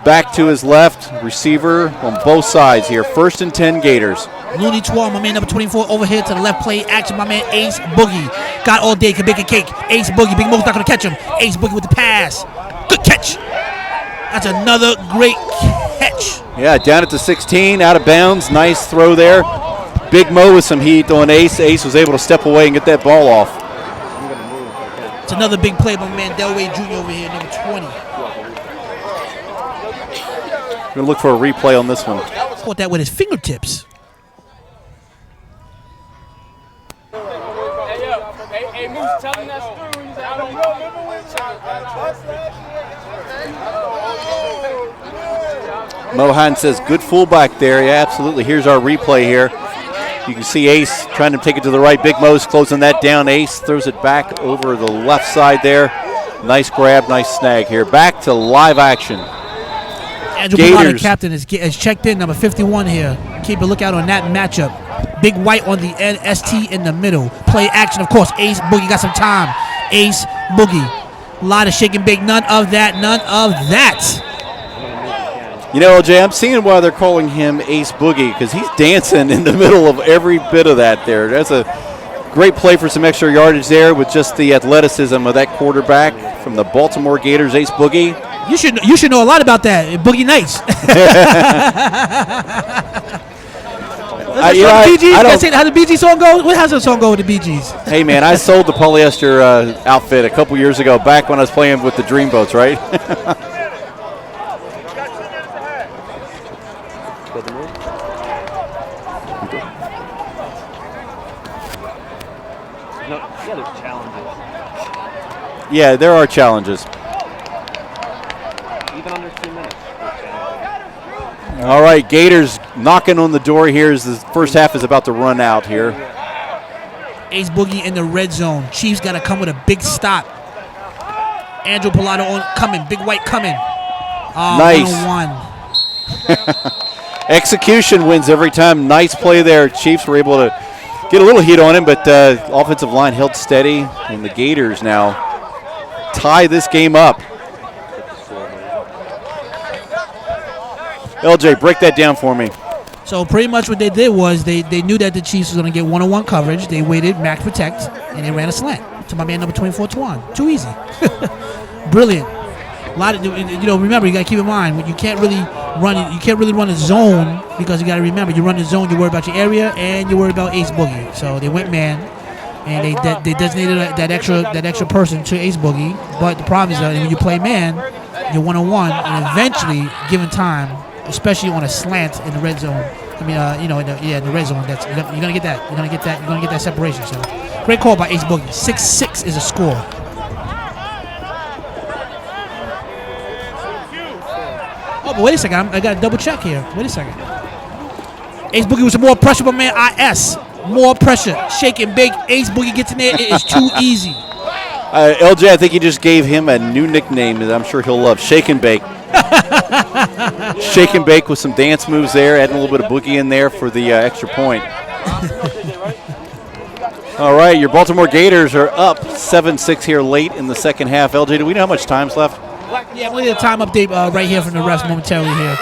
back to his left. Receiver on both sides here. 1st and 10 Gators. Looney Twa, my man number 24 over here to the left play action. My man Ace Boogie. Got all day, can bake a cake. Ace Boogie, Big Mo's not going to catch him. Ace Boogie with the pass. Good catch. That's another great catch. Yeah, down at the 16, out of bounds. Nice throw there. Big Mo with some heat on Ace. Ace was able to step away and get that ball off. It's another big play by my man Delway Jr. over here, number 20. We're going to look for a replay on this one. Caught that with his fingertips. Hey, Moose, tell him that story when you said, I don't remember when Mohan says, good fullback there. Yeah, absolutely. Here's our replay here. You can see Ace trying to take it to the right. Big Mo's closing that down. Ace throws it back over the left side there. Nice grab, nice snag here. Back to live action. Andrew Pilata, captain, is checked in, number 51 here. Keep a lookout on that matchup. Big White on the end, ST in the middle. Play action, of course. Ace Boogie got some time. Ace Boogie. A lot of shaking big. None of that. None of that. You know, LJ, I'm seeing why they're calling him Ace Boogie, because he's dancing in the middle of every bit of that there. That's a great play for some extra yardage there with just the athleticism of that quarterback from the Baltimore Gators, Ace Boogie. You should know a lot about that, Boogie Nights. How the Bee Gees song go? What has the song go with the Bee Gees? Hey, man, I sold the polyester outfit a couple years ago, back when I was playing with the Dreamboats, right? There's challenges. Yeah, there are challenges. Even under 2 minutes. All right, Gators knocking on the door here as the first half is about to run out here. Ace Boogie in the red zone. Chiefs got to come with a big stop. Andrew Pilata coming. Big White coming. Nice. 101. Execution wins every time. Nice play there. Chiefs were able to get a little heat on him, but offensive line held steady, and the Gators now tie this game up. LJ, break that down for me. So pretty much what they did was they knew that the Chiefs was going to get one-on-one coverage. They waited, max protect, and they ran a slant to my man number 24, Twan. Too easy. Brilliant. A lot of, remember, you got to keep in mind, you can't really run a zone, because you got to remember, you run the zone, you worry about your area, and you worry about Ace Boogie. So they went man, and they designated that extra person to Ace Boogie. But the problem is that when you play man, you're one-on-one, and eventually, given time, especially on a slant in the red zone. I mean, in the red zone, you're gonna get that. You're gonna get that separation. So, great call by Ace Boogie. 6-6 is a score. Oh, but wait a second. I got to double check here. Wait a second. Ace Boogie with some more pressure, but man, IS. More pressure. Shaking big. Ace Boogie gets in there. It is too easy. LJ, I think you just gave him a new nickname that I'm sure he'll love. Shake and Bake. Shake and Bake with some dance moves there, adding a little bit of boogie in there for the extra point. All right, your Baltimore Gators are up 7-6 here late in the second half. LJ, do we know how much time's left? Yeah, we'll get a time update right here from the refs momentarily here.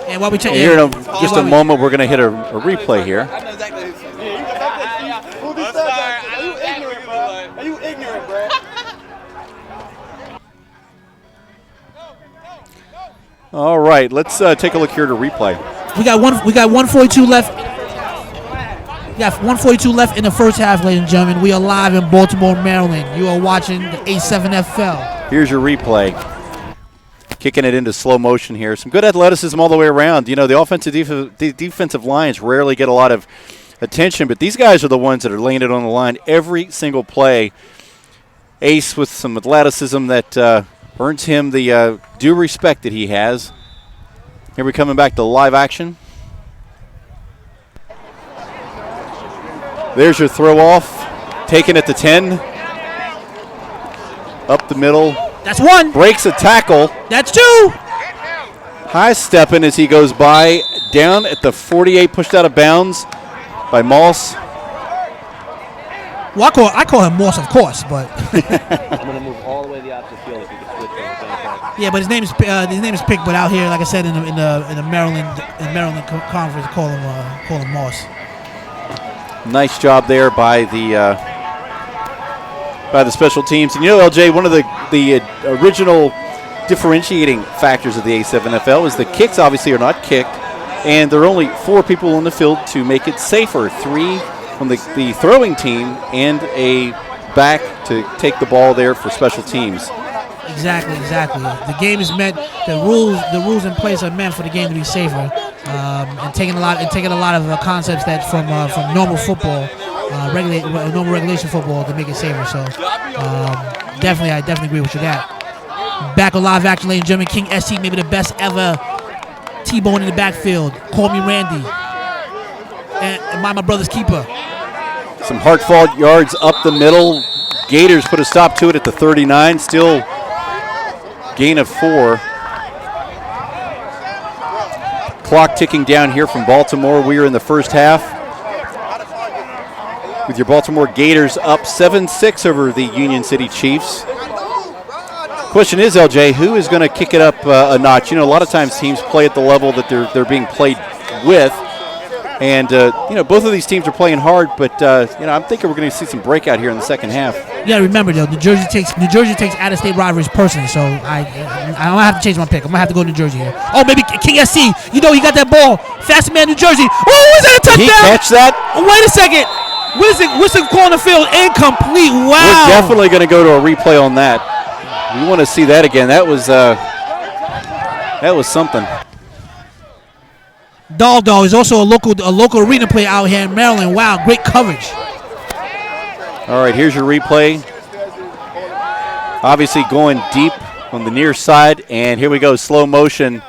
And while we check here in just a moment, we're going to hit a replay here. Are you ignorant, bro? All right, let's take a look here at a replay. We got 142 left. We got 142 left in the first half, ladies and gentlemen. We are live in Baltimore, Maryland. You are watching the A7FL. Here's your replay. Kicking it into slow motion here. Some good athleticism all the way around. You know, the defensive lines rarely get a lot of attention, but these guys are the ones that are laying it on the line every single play. Ace with some athleticism that earns him the due respect that he has. Here we're coming back to live action. There's your throw off. Taking it to 10. Up the middle. That's one. Breaks a tackle. That's two. High stepping as he goes by. Down at the 48, pushed out of bounds by Moss. Well, I call him Moss, of course, but I'm going to move all the way to the opposite field if you can switch over. Yeah, but his name is Pick, but out here, like I said, in the Maryland conference, call him Moss. Nice job there by the special teams. And you know, LJ, one of the original differentiating factors of the A7FL is the kicks obviously are not kicked, and there are only 4 people on the field to make it safer. 3 from the throwing team and a back to take the ball there for special teams. Exactly. The game is meant. The rules in place are meant for the game to be safer, and taking a lot of concepts that from normal football, normal regulation football to make it safer. So I definitely agree with you that. Back on live action, ladies and gentlemen. King ST, maybe the best ever T-bone in the backfield. Call me Randy. And am I my brother's keeper? Some hard-fought yards up the middle. Gators put a stop to it at the 39. Still gain of 4. Clock ticking down here from Baltimore. We are in the first half with your Baltimore Gators up 7-6 over the Union City Chiefs. Question is, LJ, who is going to kick it up a notch? You know, a lot of times teams play at the level that they're being played with. And, you know, both of these teams are playing hard, but, you know, I'm thinking we're going to see some breakout here in the second half. Yeah, remember, though, New Jersey takes out-of-state rivalries personally, so I don't have to change my pick. I'm going to have to go to New Jersey here. Oh, maybe King SC. You know, he got that ball. Fast man, New Jersey. Oh, is that a touchdown? Did he catch that? Oh, wait a second. What's the call on the field? Incomplete. Wow. We're definitely going to go to a replay on that. We want to see that again. That was something. Daldo is also a local arena player out here in Maryland. Wow, great coverage. All right, here's your replay. Obviously going deep on the near side, and here we go, slow motion.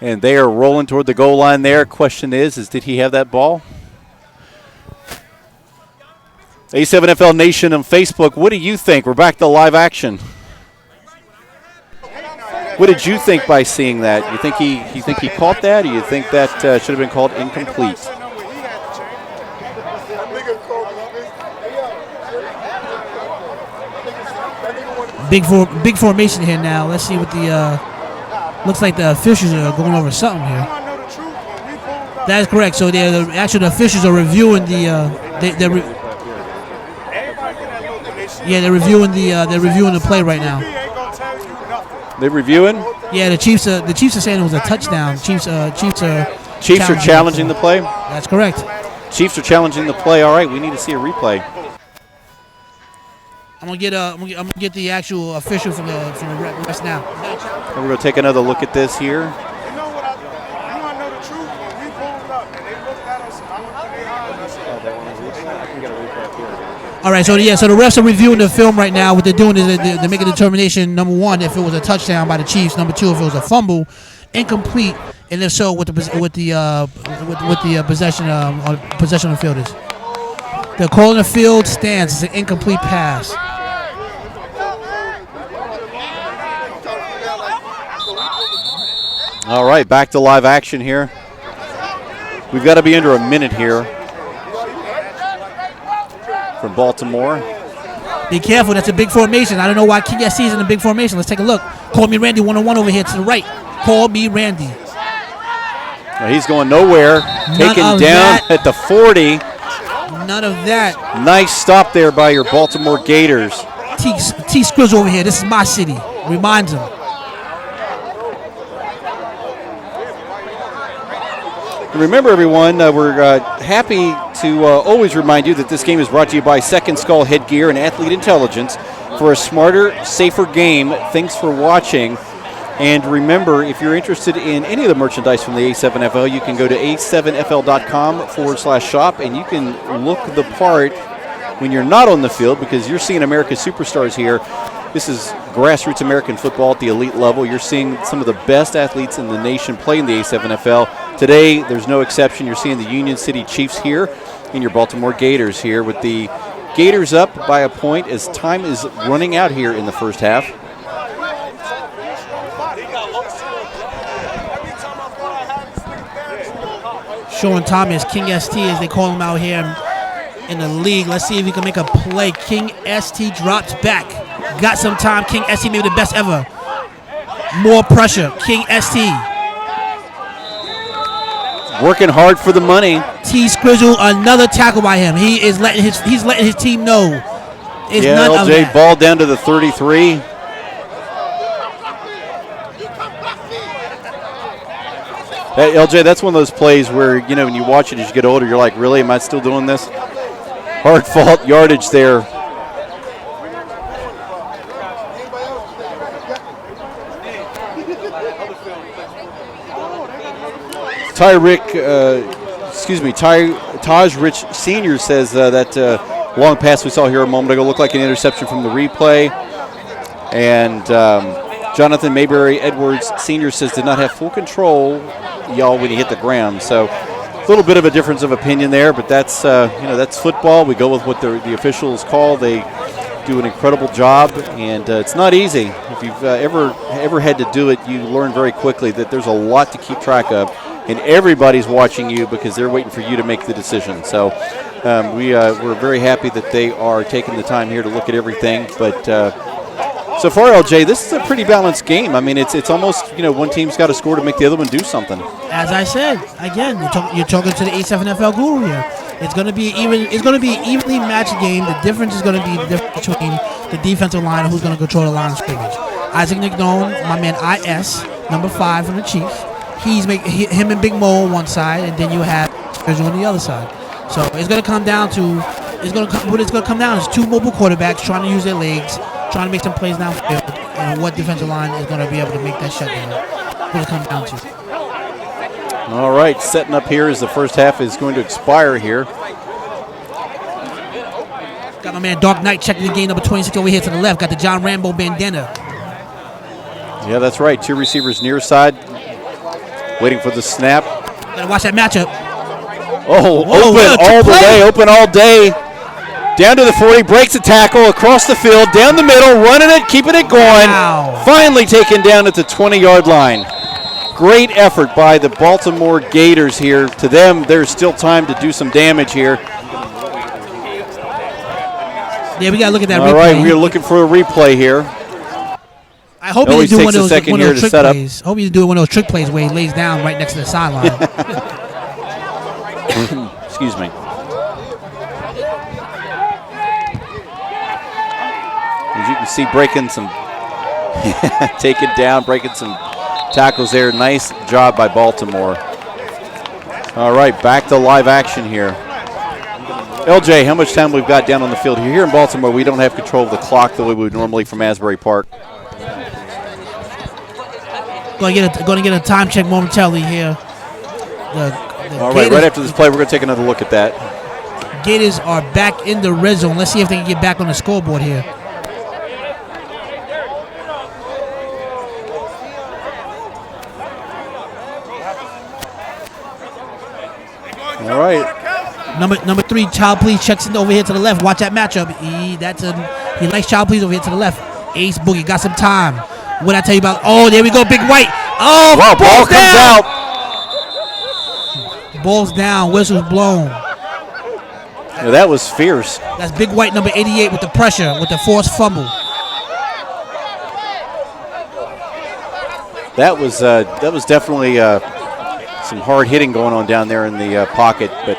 And they are rolling toward the goal line there. Question is did he have that ball? A7FL Nation on Facebook, what do you think? We're back to live action. What did you think by seeing that? You think he caught that, or you think that should have been called incomplete? Big formation here now. Let's see what the looks like the officials are going over something here. That is correct. So the officials are reviewing the they're reviewing the play right now. They're reviewing? Yeah, the Chiefs are saying it was a touchdown. Chiefs are challenging the play? That's correct. Chiefs are challenging the play. All right, we need to see a replay. I'm gonna get the actual official from the rest now. And we're gonna take another look at this here. All right, so the refs are reviewing the film right now. What they're doing is they're making a determination. Number 1, if it was a touchdown by the Chiefs. Number 2, if it was a fumble, incomplete, and if so, what the possession on the field is. The call on the field stands. It's an incomplete pass. All right, back to live action here. We've got to be under a minute here from Baltimore. Be careful, that's a big formation. I don't know why King SC is in a big formation. Let's take a look. Call me Randy 1-on-1 over here to the right. Call me Randy. Now he's going nowhere. Taken down at the 40. None of that. Nice stop there by your Baltimore Gators. T Squills over here. This is my city. Reminds him. Remember, everyone, we're happy to always remind you that this game is brought to you by Second Skull Headgear and Athlete Intelligence for a smarter, safer game. Thanks for watching. And remember, if you're interested in any of the merchandise from the A7FL, you can go to a7fl.com/shop, and you can look the part when you're not on the field, because you're seeing America's superstars here. This is grassroots American football at the elite level. You're seeing some of the best athletes in the nation play in the A7FL. Today, there's no exception. You're seeing the Union City Chiefs here and your Baltimore Gators here, with the Gators up by a point as time is running out here in the first half. Sean Thomas, King ST, as they call him out here in the league. Let's see if he can make a play. King ST drops back. Got some time. King ST maybe the best ever. More pressure. King ST. Working hard for the money. T Squizzle, another tackle by him. He's letting his team know. It's none of LJ, that. ball down to the 33. LJ, that's one of those plays where, you know, when you watch it as you get older, you're like, really, am I still doing this? Hard fought yardage there. Taj Rich Sr. says that long pass we saw here a moment ago looked like an interception from the replay. And Jonathan Mayberry Edwards Sr. says did not have full control, y'all, when he hit the ground. So a little bit of a difference of opinion there, but that's that's football. We go with what the officials call. They do an incredible job, and it's not easy. If you've ever had to do it, you learn very quickly that there's a lot to keep track of, and everybody's watching you because they're waiting for you to make the decision. So we're very happy that they are taking the time here to look at everything. But so far, LJ, this is a pretty balanced game. I mean, it's almost, one team's got to score to make the other one do something. As I said, again, you're talking to the A7FL guru here. It's going to be an evenly matched game. The difference is going to be the difference between the defensive line and who's going to control the line of scrimmage. Isaac Nagdone, my man IS, number 5 from the Chiefs. He's him and Big Mo on one side, and then you have on the other side. So it's going to come down to what it's going to come down is 2 mobile quarterbacks trying to use their legs, trying to make some plays downfield, and what defensive line is going to be able to make that shutdown. What it comes down to. All right, setting up here as the first half is going to expire here. Got my man Dark Knight checking the game, number 26 over here to the left. Got the John Rambo bandana. Yeah, that's right. 2 receivers near side, waiting for the snap. Gotta watch that matchup. Oh, open all the way, open all day. Down to the 40, breaks a tackle, across the field, down the middle, running it, keeping it going. Wow. Finally taken down at the 20-yard line. Great effort by the Baltimore Gators here. To them, there's still time to do some damage here. Yeah, we got to look at that replay. All right, we are looking for a replay here. I hope he do one of those trick set plays. I hope he do one of those trick plays where he lays down right next to the sideline. Excuse me. As you can see, breaking some, take it down, breaking some tackles there. Nice job by Baltimore. All right, back to live action here. LJ, how much time we've got down on the field here? Here in Baltimore, we don't have control of the clock the way we would normally from Asbury Park. Going to get a time check momentarily here. All right, right after this play, we're going to take another look at that. Gators are back in the red zone. Let's see if they can get back on the scoreboard here. All right. Number 3, Child Please checks in over here to the left. Watch that matchup. He likes Child Please over here to the left. Ace Boogie got some time. What I tell you about? Oh, there we go, Big White. Oh, wow, ball comes out. Ball's down. Whistle's blown. Yeah, that was fierce. That's Big White, number 88, with the pressure, with the forced fumble. That was definitely some hard hitting going on down there in the pocket, but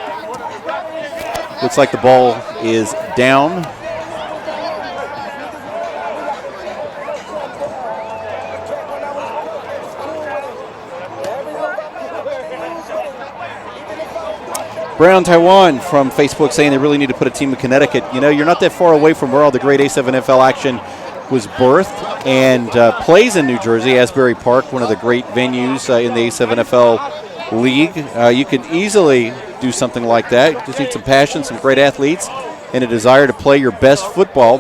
looks like the ball is down. Brown Taiwan from Facebook saying they really need to put a team in Connecticut. You're not that far away from where all the great A7FL action was birthed and plays in New Jersey, Asbury Park, one of the great venues in the A7FL league. You could easily do something like that. You just need some passion, some great athletes, and a desire to play your best football.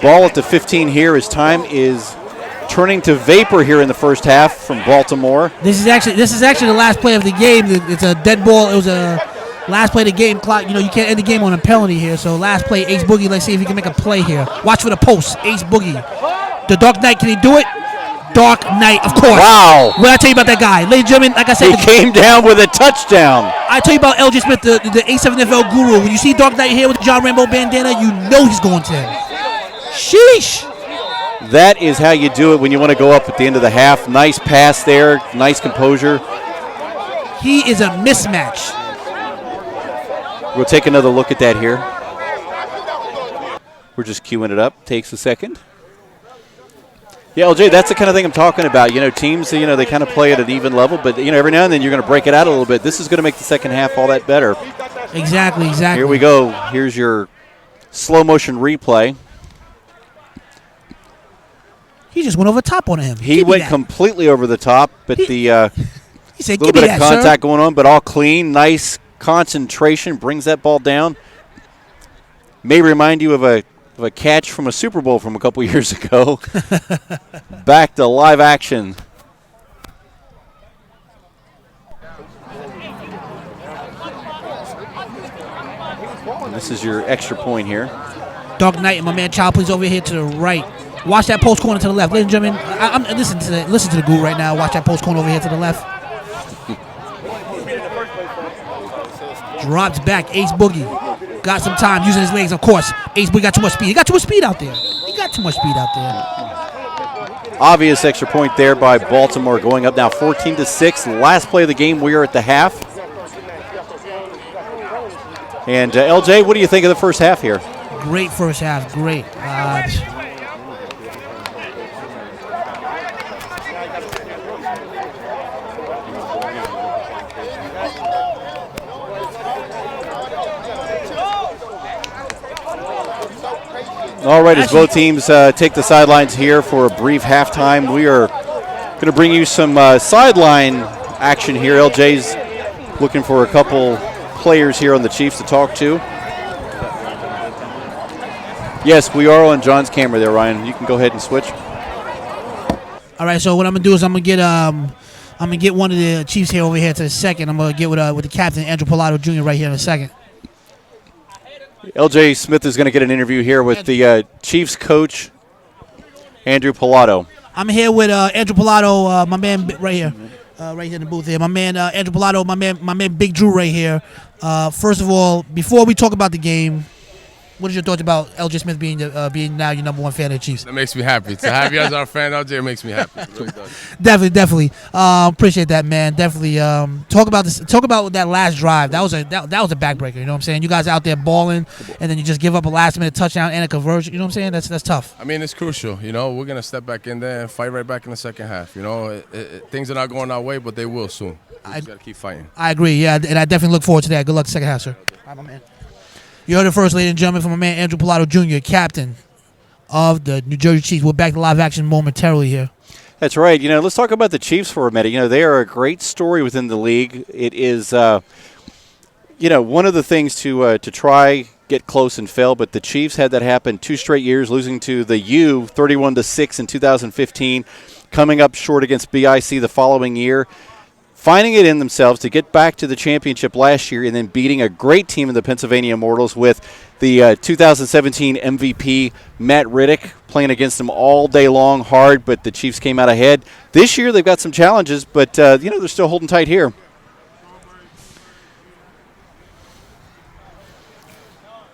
Ball at the 15 here as time is turning to vapor here in the first half from Baltimore. This is actually the last play of the game. It's a dead ball. It was a last play of the game clock. You can't end the game on a penalty here. So last play, Ace Boogie. Let's see if he can make a play here. Watch for the post. Ace Boogie. The Dark Knight, can he do it? Dark Knight, of course. Wow. What I tell you about that guy? Ladies and gentlemen, like I said. He came down with a touchdown. I tell you about LJ Smith, the A7FL guru. When you see Dark Knight here with the John Rambo bandana, you know he's going to him. Sheesh. That is how you do it when you want to go up at the end of the half. Nice pass there. Nice composure. He is a mismatch. We'll take another look at that here. We're just queuing it up. Takes a second. Yeah, LJ, that's the kind of thing I'm talking about. Teams, they kind of play at an even level, but, every now and then you're going to break it out a little bit. This is going to make the second half all that better. Exactly. Here we go. Here's your slow motion replay. He just went over top on him. He went completely over the top, but he said, little bit of contact going on, but all clean. Nice concentration, brings that ball down. May remind you of a of a catch from a Super Bowl from a couple years ago. Back to live action. And this is your extra point here. Dark Knight and my man Child Please over here to the right. Watch that post corner to the left. Ladies and gentlemen, I'm listen to the goo right now. Watch that post corner over here to the left. Drops back, Ace Boogie. Got some time using his legs, of course. Ace Boogie got too much speed. He got too much speed out there. Obvious extra point there by Baltimore, going up now 14-6. Last play of the game, we are at the half. And LJ, what do you think of the first half here? Great first half, great. All right, as both teams take the sidelines here for a brief halftime, we are going to bring you some sideline action here. LJ's looking for a couple players here on the Chiefs to talk to. Yes, we are on John's camera there, Ryan. You can go ahead and switch. All right, so what I'm gonna do is I'm gonna get one of the Chiefs here over here to the second. I'm gonna get with the captain Andrew Pilato Jr. right here in a second. LJ Smith is going to get an interview here with the Chiefs coach, Andrew Pilato. I'm here with Andrew Pilato, my man right here in the booth here. My man Andrew Pilato, my man Big Drew right here. First of all, before we talk about the game, what is your thoughts about LJ Smith being now your number one fan of the Chiefs? That makes me happy. To have you as our fan, LJ, it makes me happy. It really does. Definitely. Appreciate that, man. Definitely. Talk about that last drive. That was a backbreaker. You know what I'm saying? You guys out there balling, and then you just give up a last minute touchdown and a conversion. You know what I'm saying? That's tough. I mean, it's crucial. You know, we're gonna step back in there and fight right back in the second half. You know, things are not going our way, but they will soon. We just gotta keep fighting. I agree. Yeah, and I definitely look forward to that. Good luck second half, sir. All right, my man. You heard it first, ladies and gentlemen, from my man Andrew Pilato Jr., captain of the New Jersey Chiefs. We're back to live action momentarily here. That's right. You know, let's talk about the Chiefs for a minute. You know, they are a great story within the league. It is, one of the things to try get close and fail, but the Chiefs had that happen 2 straight years, losing to the U 31-6 in 2015, coming up short against BIC the following year. Finding it in themselves to get back to the championship last year and then beating a great team in the Pennsylvania Immortals with the 2017 MVP Matt Riddick playing against them all day long, hard, but the Chiefs came out ahead. This year they've got some challenges, but, they're still holding tight here.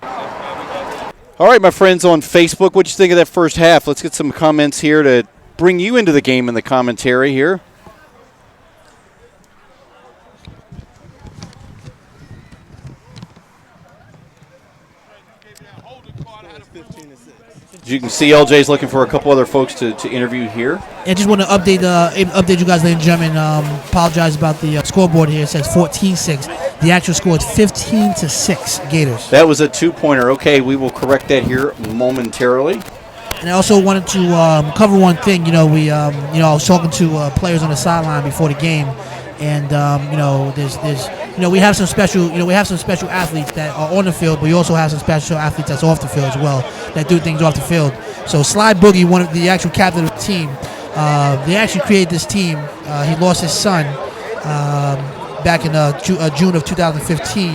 All right, my friends on Facebook, what'd you think of that first half? Let's get some comments here to bring you into the game in the commentary here. You can see LJ's looking for a couple other folks to interview here. I just want to update you guys, ladies and gentlemen. Apologize about the scoreboard here. It says 14-6. The actual score is 15-6 Gators. That was a 2-pointer. Okay, we will correct that here momentarily. And I also wanted to cover one thing. I was talking to players on the sideline before the game, and we have some special athletes that are on the field, but we also have some special athletes that's off the field as well that do things off the field. So Sly Boogie, one of the actual captain of the team, they actually created this team. He lost his son back in June of 2015.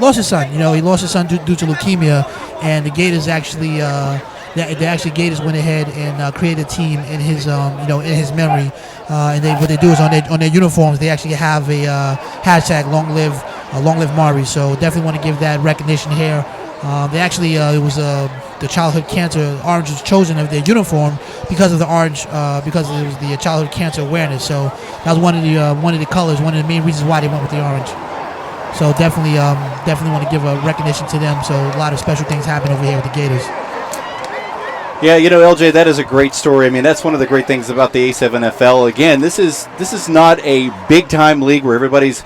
Lost his son. He lost his son due to leukemia, and the Gators actually. Gators went ahead and created a team in his in his memory, and what they do is on their uniforms they actually have a hashtag long live Maury. So definitely want to give that recognition here. They actually it was the childhood cancer orange was chosen of their uniform because of the orange because it was the childhood cancer awareness. So that was one of the colors, one of the main reasons why they went with the orange. So definitely want to give a recognition to them. So a lot of special things happen over here with the Gators. Yeah, LJ, that is a great story. I mean, that's one of the great things about the A7FL. Again, this is not a big-time league where everybody's,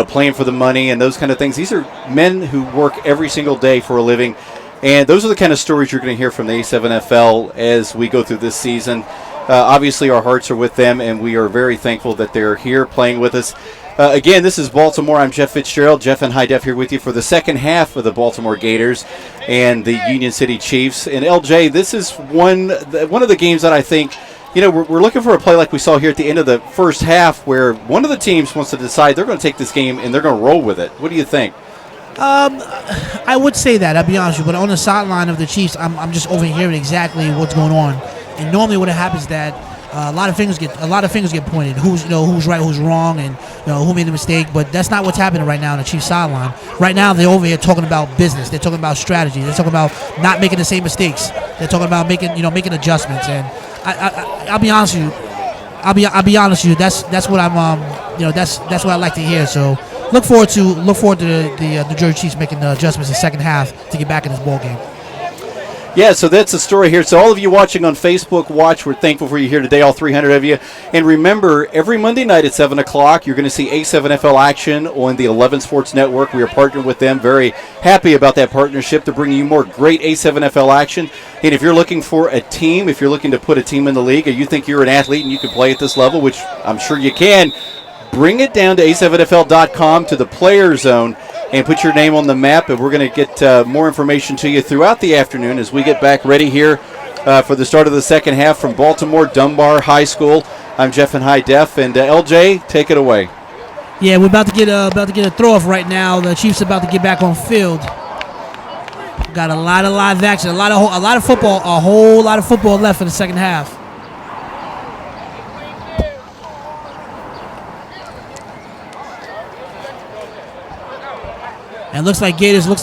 playing for the money and those kind of things. These are men who work every single day for a living, and those are the kind of stories you're going to hear from the A7FL as we go through this season. Obviously, our hearts are with them, and we are very thankful that they're here playing with us. Again, this is Baltimore. I'm Jeff Fitzgerald. Jeff and High Def here with you for the second half of the Baltimore Gators and the Union City Chiefs. And LJ, this is one of the games that I think, we're looking for a play like we saw here at the end of the first half where one of the teams wants to decide they're going to take this game and they're going to roll with it. What do you think? I would say that, I'll be honest with you, but on the sideline of the Chiefs, I'm just overhearing exactly what's going on. And normally what happens is that a lot of fingers get pointed. Who's right, who's wrong, and who made the mistake. But that's not what's happening right now on the Chiefs sideline. Right now they're over here talking about business. They're talking about strategy. They're talking about not making the same mistakes. They're talking about making adjustments. And I'll be honest with you. I'll be honest with you. That's what I'm that's what I like to hear. So look forward to the New Jersey Chiefs making the adjustments in the second half to get back in this ball game. Yeah, so that's the story here. So all of you watching on Facebook, we're thankful for you here today, all 300 of you. And remember, every Monday night at 7 o'clock, you're going to see A7FL action on the 11 Sports Network. We are partnered with them. Very happy about that partnership to bring you more great A7FL action. And if you're looking for a team, if you're looking to put a team in the league, or you think you're an athlete and you can play at this level, which I'm sure you can, bring it down to A7FL.com to the player zone and put your name on the map, and we're going to get more information to you throughout the afternoon as we get back ready here for the start of the second half from Baltimore Dunbar High School. I'm Jeff and High Def, and LJ, take it away. Yeah, we're about to get a throw off right now. The Chiefs are about to get back on field. Got a lot of live action, a lot of football, a whole lot of football left in the second half. And looks like Gators get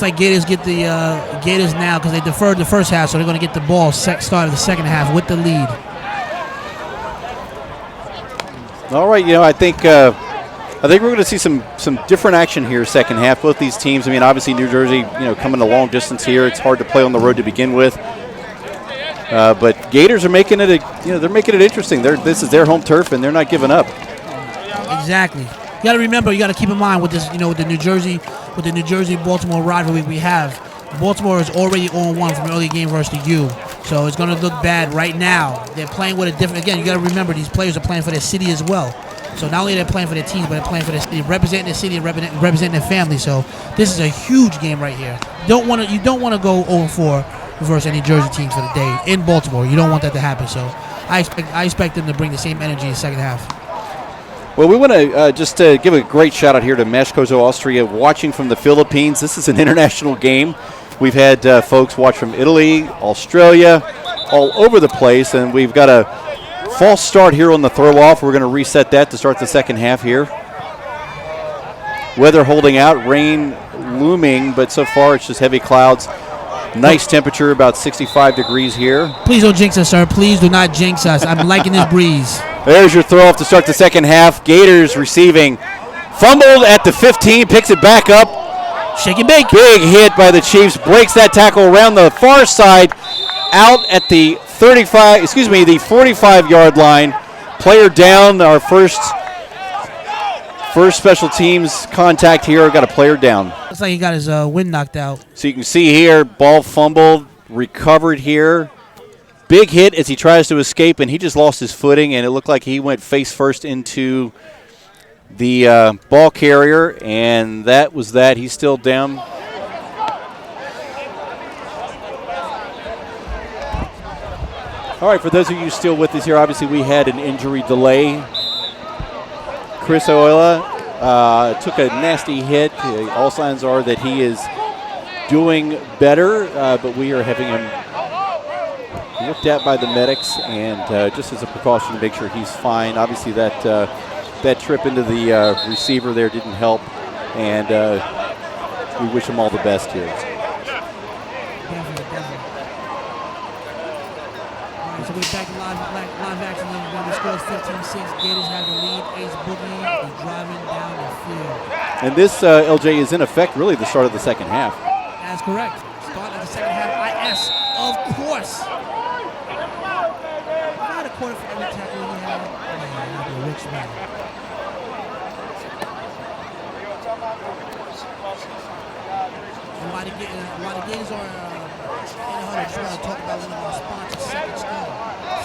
the Gators now because they deferred the first half, so they're going to get the ball start of the second half with the lead. All right, I think we're going to see some different action here second half. Both these teams, obviously New Jersey, coming a long distance here. It's hard to play on the road to begin with. But Gators are making it they're making it interesting. This is their home turf, and they're not giving up. Exactly. You got to remember, you got to keep in mind with this, with the New Jersey Baltimore rivalry we have. Baltimore is already on one from the early game versus the U, so it's going to look bad right now. They're playing with a different. Again, you got to remember these players are playing for their city as well. So not only are they playing for their teams, but they're playing for their city, representing their city and representing their family. So this is a huge game right here. You don't want to go 0-4 versus any Jersey teams for the day in Baltimore. You don't want that to happen. So I expect them to bring the same energy in the second half. Well, we want to just give a great shout-out here to Meszkozo, Austria, watching from the Philippines. This is an international game. We've had folks watch from Italy, Australia, all over the place, and we've got a false start here on the throw-off. We're going to reset that to start the second half here. Weather holding out, rain looming, but so far it's just heavy clouds. Nice temperature, about 65 degrees here. Please don't jinx us, sir. Please do not jinx us. I'm liking this breeze. There's your throw off to start the second half. Gators receiving. Fumbled at the 15, picks it back up. Shake and bake. Big hit by the Chiefs. Breaks that tackle around the far side. Out at the 45-yard line. Player down. Our first special teams contact here. Got a player down. Looks like he got his wind knocked out. So you can see here, ball fumbled, recovered here. Big hit as he tries to escape, and he just lost his footing, and it looked like he went face first into the ball carrier, and that was that. He's still down. All right, for those of you still with us here, obviously we had an injury delay. Chris Oila took a nasty hit. All signs are that he is doing better, but we are having him looked at by the medics, and just as a precaution to make sure he's fine. Obviously that trip into the receiver there didn't help, and we wish him all the best here. Definitely. So we're back to live action. The score is 15-6. Gators have the lead. Ace Boogie is driving down the field. And this, LJ, is in effect really the start of the second half. That's correct. Start of the second half. IS, of course. Not a quarter for every tackle he had. Man, I'm a rich man. And while the Gators are in the huddle, I just want to talk about one of our sponsors, Second Skull.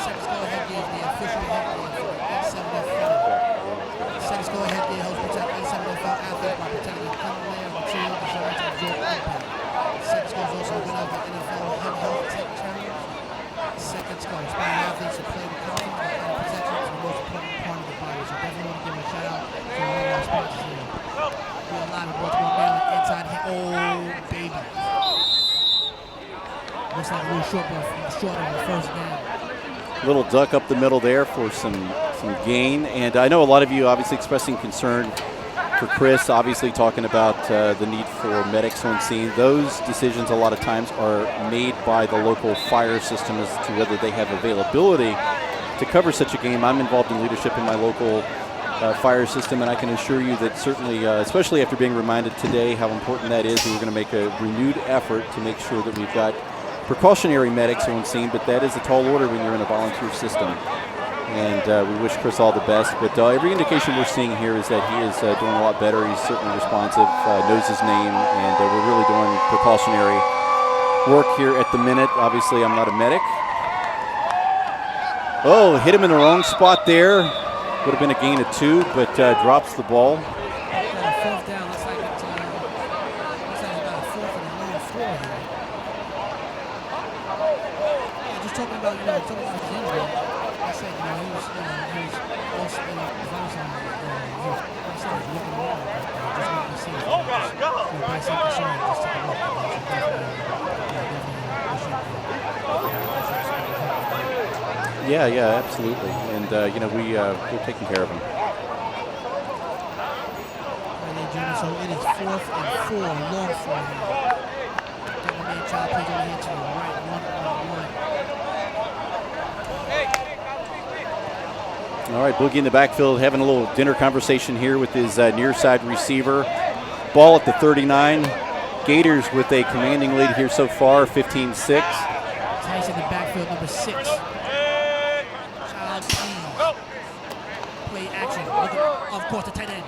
Second Skull Headgear is the official headgear for A7FL. Second Skull Headgear helps protect short of the first down. Little duck up the middle there for some gain. And I know a lot of you obviously expressing concern for Chris, obviously talking about the need for medics on scene. Those decisions a lot of times are made by the local fire system as to whether they have availability to cover such a game. I'm involved in leadership in my local fire system, and I can assure you that certainly, especially after being reminded today how important that is, we're going to make a renewed effort to make sure that we've got precautionary medics on scene, but that is a tall order when you're in a volunteer system. And we wish Chris all the best, but every indication we're seeing here is that he is doing a lot better. He's certainly responsive, knows his name, and we're really doing precautionary work here at the minute. Obviously, I'm not a medic. Oh, hit him in the wrong spot there. Would have been a gain of 2, but drops the ball. Fourth down, looks like it's about a fourth and a long 4 here. Yeah, just talking about, his injury. I said, he was also advised on he was looking around, just wanted to see. Oh my God! By some concern, just take a look. Yeah, absolutely. And, we're taking care of him. So it is 4th and 4, long 4 now. Double man child plays over here to the right, 1-on-1. All right, Boogie in the backfield having a little dinner conversation here with his near side receiver. Ball at the 39. Gators with a commanding lead here so far, 15-6. Tice in the backfield, number 6. Play action. Of course, the tight end.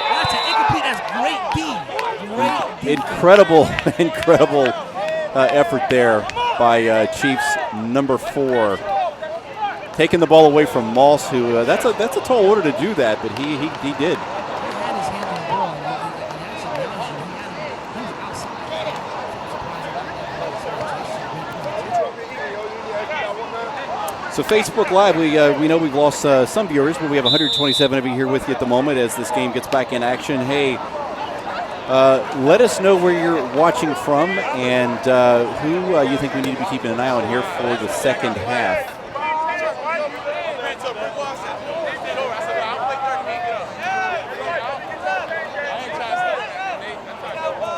That's an incomplete. That's great D. Incredible effort there by Chiefs number 4. Taking the ball away from Moss, who that's a tall order to do that, but he did. He had his hand on the ball. So Facebook Live, we know we've lost some viewers, but we have 127 of you here with you at the moment as this game gets back in action. Hey, let us know where you're watching from and who you think we need to be keeping an eye on here for the second half.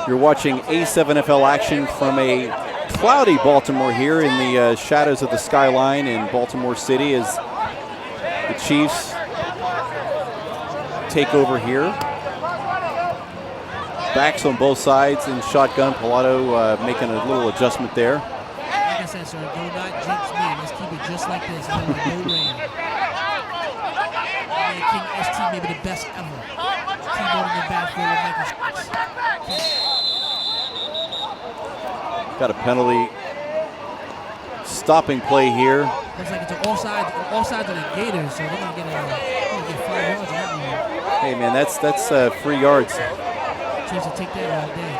You're watching A7FL action from a cloudy Baltimore here in the shadows of the skyline in Baltimore City as the Chiefs take over here. Backs on both sides in shotgun. Pilato making a little adjustment there. Like I said, sir, do not jinx me. Let's keep it just like this. No rain. King ST may be the best ever. Keyboard in the backfield with Michael Schwartz. Got a penalty stopping play here. Looks like it's all sides of the Gators, so they're gonna get 5 yards on that one. Hey man, that's 3 yards. Chiefs will take that all day.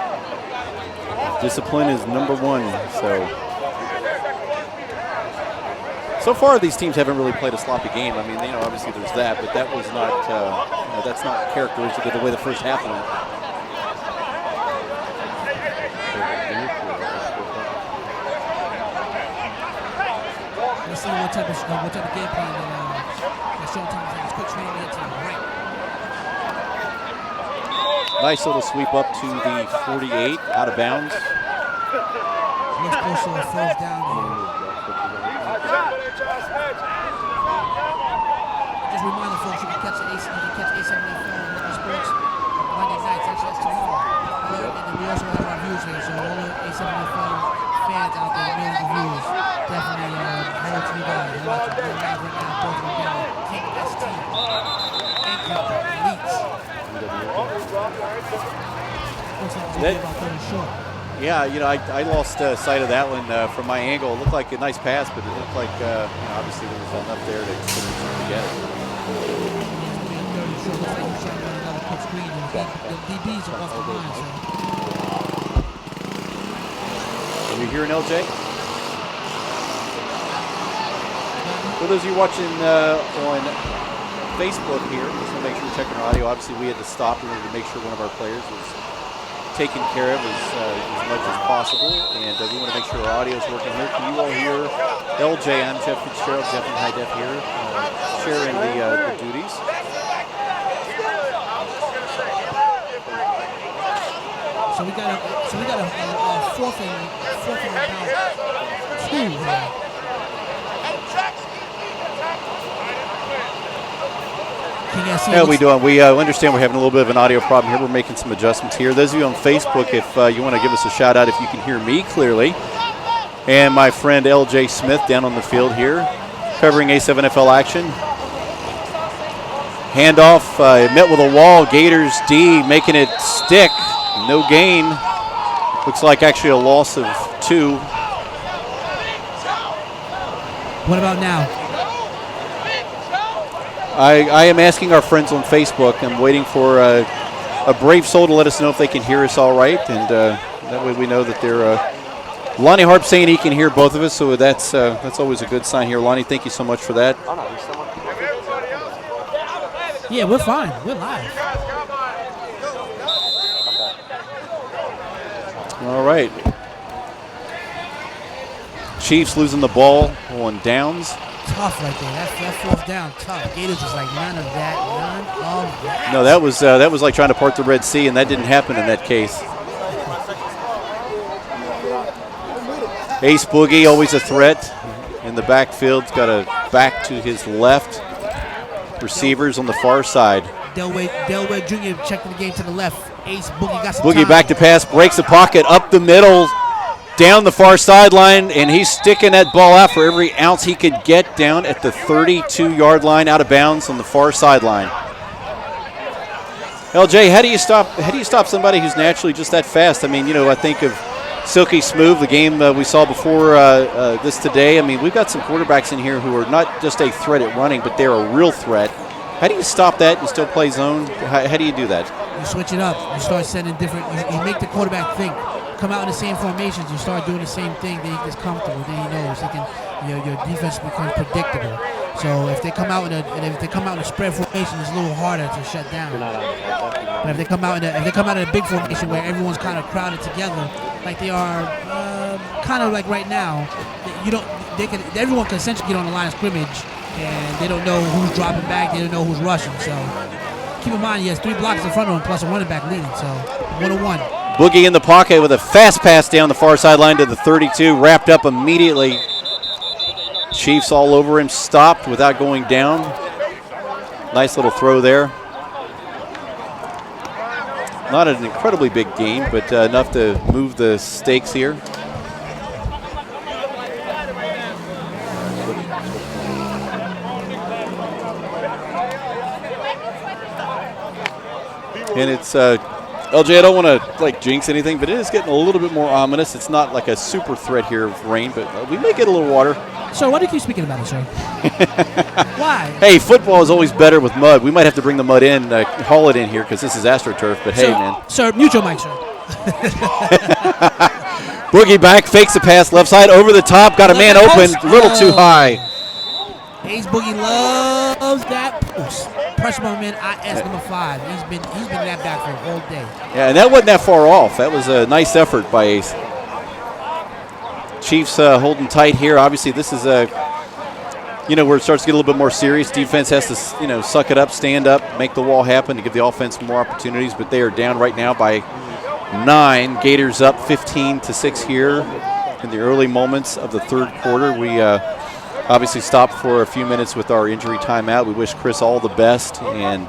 Discipline is number 1. So far these teams haven't really played a sloppy game. I mean, obviously there's that, but that was not that's not characteristic of the way the first half went. Let's see what type of game plan that Showtime has. Quick screen over here to the right. Nice little sweep up to the 48, out of bounds. Looks close to a first down here. Just remind the folks you can catch A7FL Sports Monday nights. Actually, that's tomorrow. And we also have our views here, so all the A7FL fans out there, millions of views, definitely hello to you guys. We're live right now, Baltimore County, King ST, Income, Leaks. Looks like it's going to be about 30 short. Yeah, I lost sight of that one from my angle. It looked like a nice pass, but it looked like obviously there was enough there to get it. Looks like you're showing another quick screen. The DBs are off the line, so. Are you hearing LJ? For those of you watching on Facebook here, just want to make sure we're checking our audio. Obviously, we had to stop in order to make sure one of our players was taken care of as much as possible, and we want to make sure our audio is working here. Can you all hear LJ? I'm Jeff Fitzgerald, Jeff in High Def here, sharing the duties. So we got a fourth and about 2 here. How are we doing? We understand we're having a little bit of an audio problem here. We're making some adjustments here. Those of you on Facebook, if you want to give us a shout out if you can hear me clearly. And my friend LJ Smith down on the field here, covering A7FL action. Handoff, met with a wall. Gators D making it stick. No gain. Looks like actually a loss of 2. What about now? I am asking our friends on Facebook. I'm waiting for a brave soul to let us know if they can hear us all right, and that way we know that they're. Lonnie Harp saying he can hear both of us, so that's always a good sign here. Lonnie, thank you so much for that. Yeah, we're fine. We're live. All right. Chiefs losing the ball on downs. Tough right there. That fourth down, tough. Gators was like none of that. No, that was like trying to part the Red Sea, and that didn't happen in that case. Ace Boogie, always a threat in the backfield. Got a back to his left. Receivers on the far side. Delway Jr. checking the game to the left. Ace Boogie got some Boogie time. back to pass, breaks the pocket, up the middle, down the far sideline, and he's sticking that ball out for every ounce he could get down at the 32-yard line, out of bounds on the far sideline. LJ, how do you stop somebody who's naturally just that fast? I mean, I think of Silky Smooth, the game we saw before this today. I mean, we've got some quarterbacks in here who are not just a threat at running, but they're a real threat. How do you stop that and still play zone? How do you do that? You switch it up. You start sending different. You make the quarterback think. Come out in the same formations. You start doing the same thing. Then he gets comfortable. Then he knows he can. Your defense becomes predictable. So if they come out in a spread formation, it's a little harder to shut down. But if they come out in a big formation where everyone's kind of crowded together, like they are, kind of like right now, everyone can essentially get on the line of scrimmage, and they don't know who's dropping back. They don't know who's rushing. So keep in mind, he has 3 blocks in front of him plus a running back leading. So 1-on-1. Boogie in the pocket with a fast pass down the far sideline to the 32, wrapped up immediately. Chiefs all over him, stopped without going down. Nice little throw there. Not an incredibly big gain, but enough to move the stakes here. And it's LJ, I don't want to jinx anything, but it is getting a little bit more ominous. It's not like a super threat here of rain, but we may get a little water. Sir, why do you keep speaking about it, sir? Why? Hey, football is always better with mud. We might have to bring the mud in, haul it in here because this is AstroTurf, but hey, man. Sir, mute your mic, sir. Boogie back, fakes the pass, left side, over the top, got a man open, a little too high. Ace Boogie loves that post. Pressure man, IS number 5. He's been in that backfield all day. Yeah, and that wasn't that far off. That was a nice effort by Ace. Chiefs holding tight here. Obviously, this is where it starts to get a little bit more serious. Defense has to, suck it up, stand up, make the wall happen to give the offense more opportunities. But they are down right now by 9. Gators up 15-6 here in the early moments of the third quarter. We obviously stopped for a few minutes with our injury timeout. We wish Chris all the best, and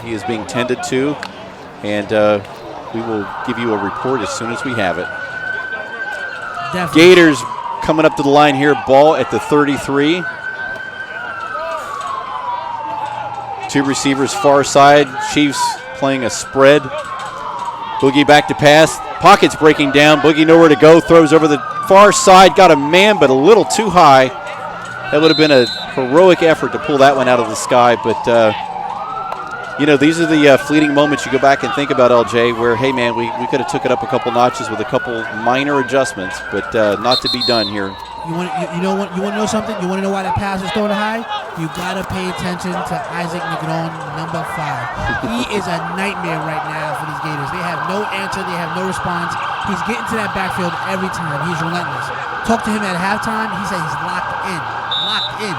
he is being tended to. And we will give you a report as soon as we have it. Definitely. Gators coming up to the line here, ball at the 33. 2 receivers far side. Chiefs playing a spread. Boogie back to pass. Pockets breaking down. Boogie nowhere to go. Throws over the far side. Got a man, but a little too high. That would have been a heroic effort to pull that one out of the sky. But, these are the fleeting moments you go back and think about, LJ, where, hey, man, we could have took it up a couple notches with a couple minor adjustments, but not to be done here. You want to know something? You want to know why that pass is thrown high? You gotta pay attention to Isaac Negron, number 5. He is a nightmare right now for these Gators. They have no answer. They have no response. He's getting to that backfield every time. He's relentless. Talk to him at halftime. He said he's locked in. Locked in.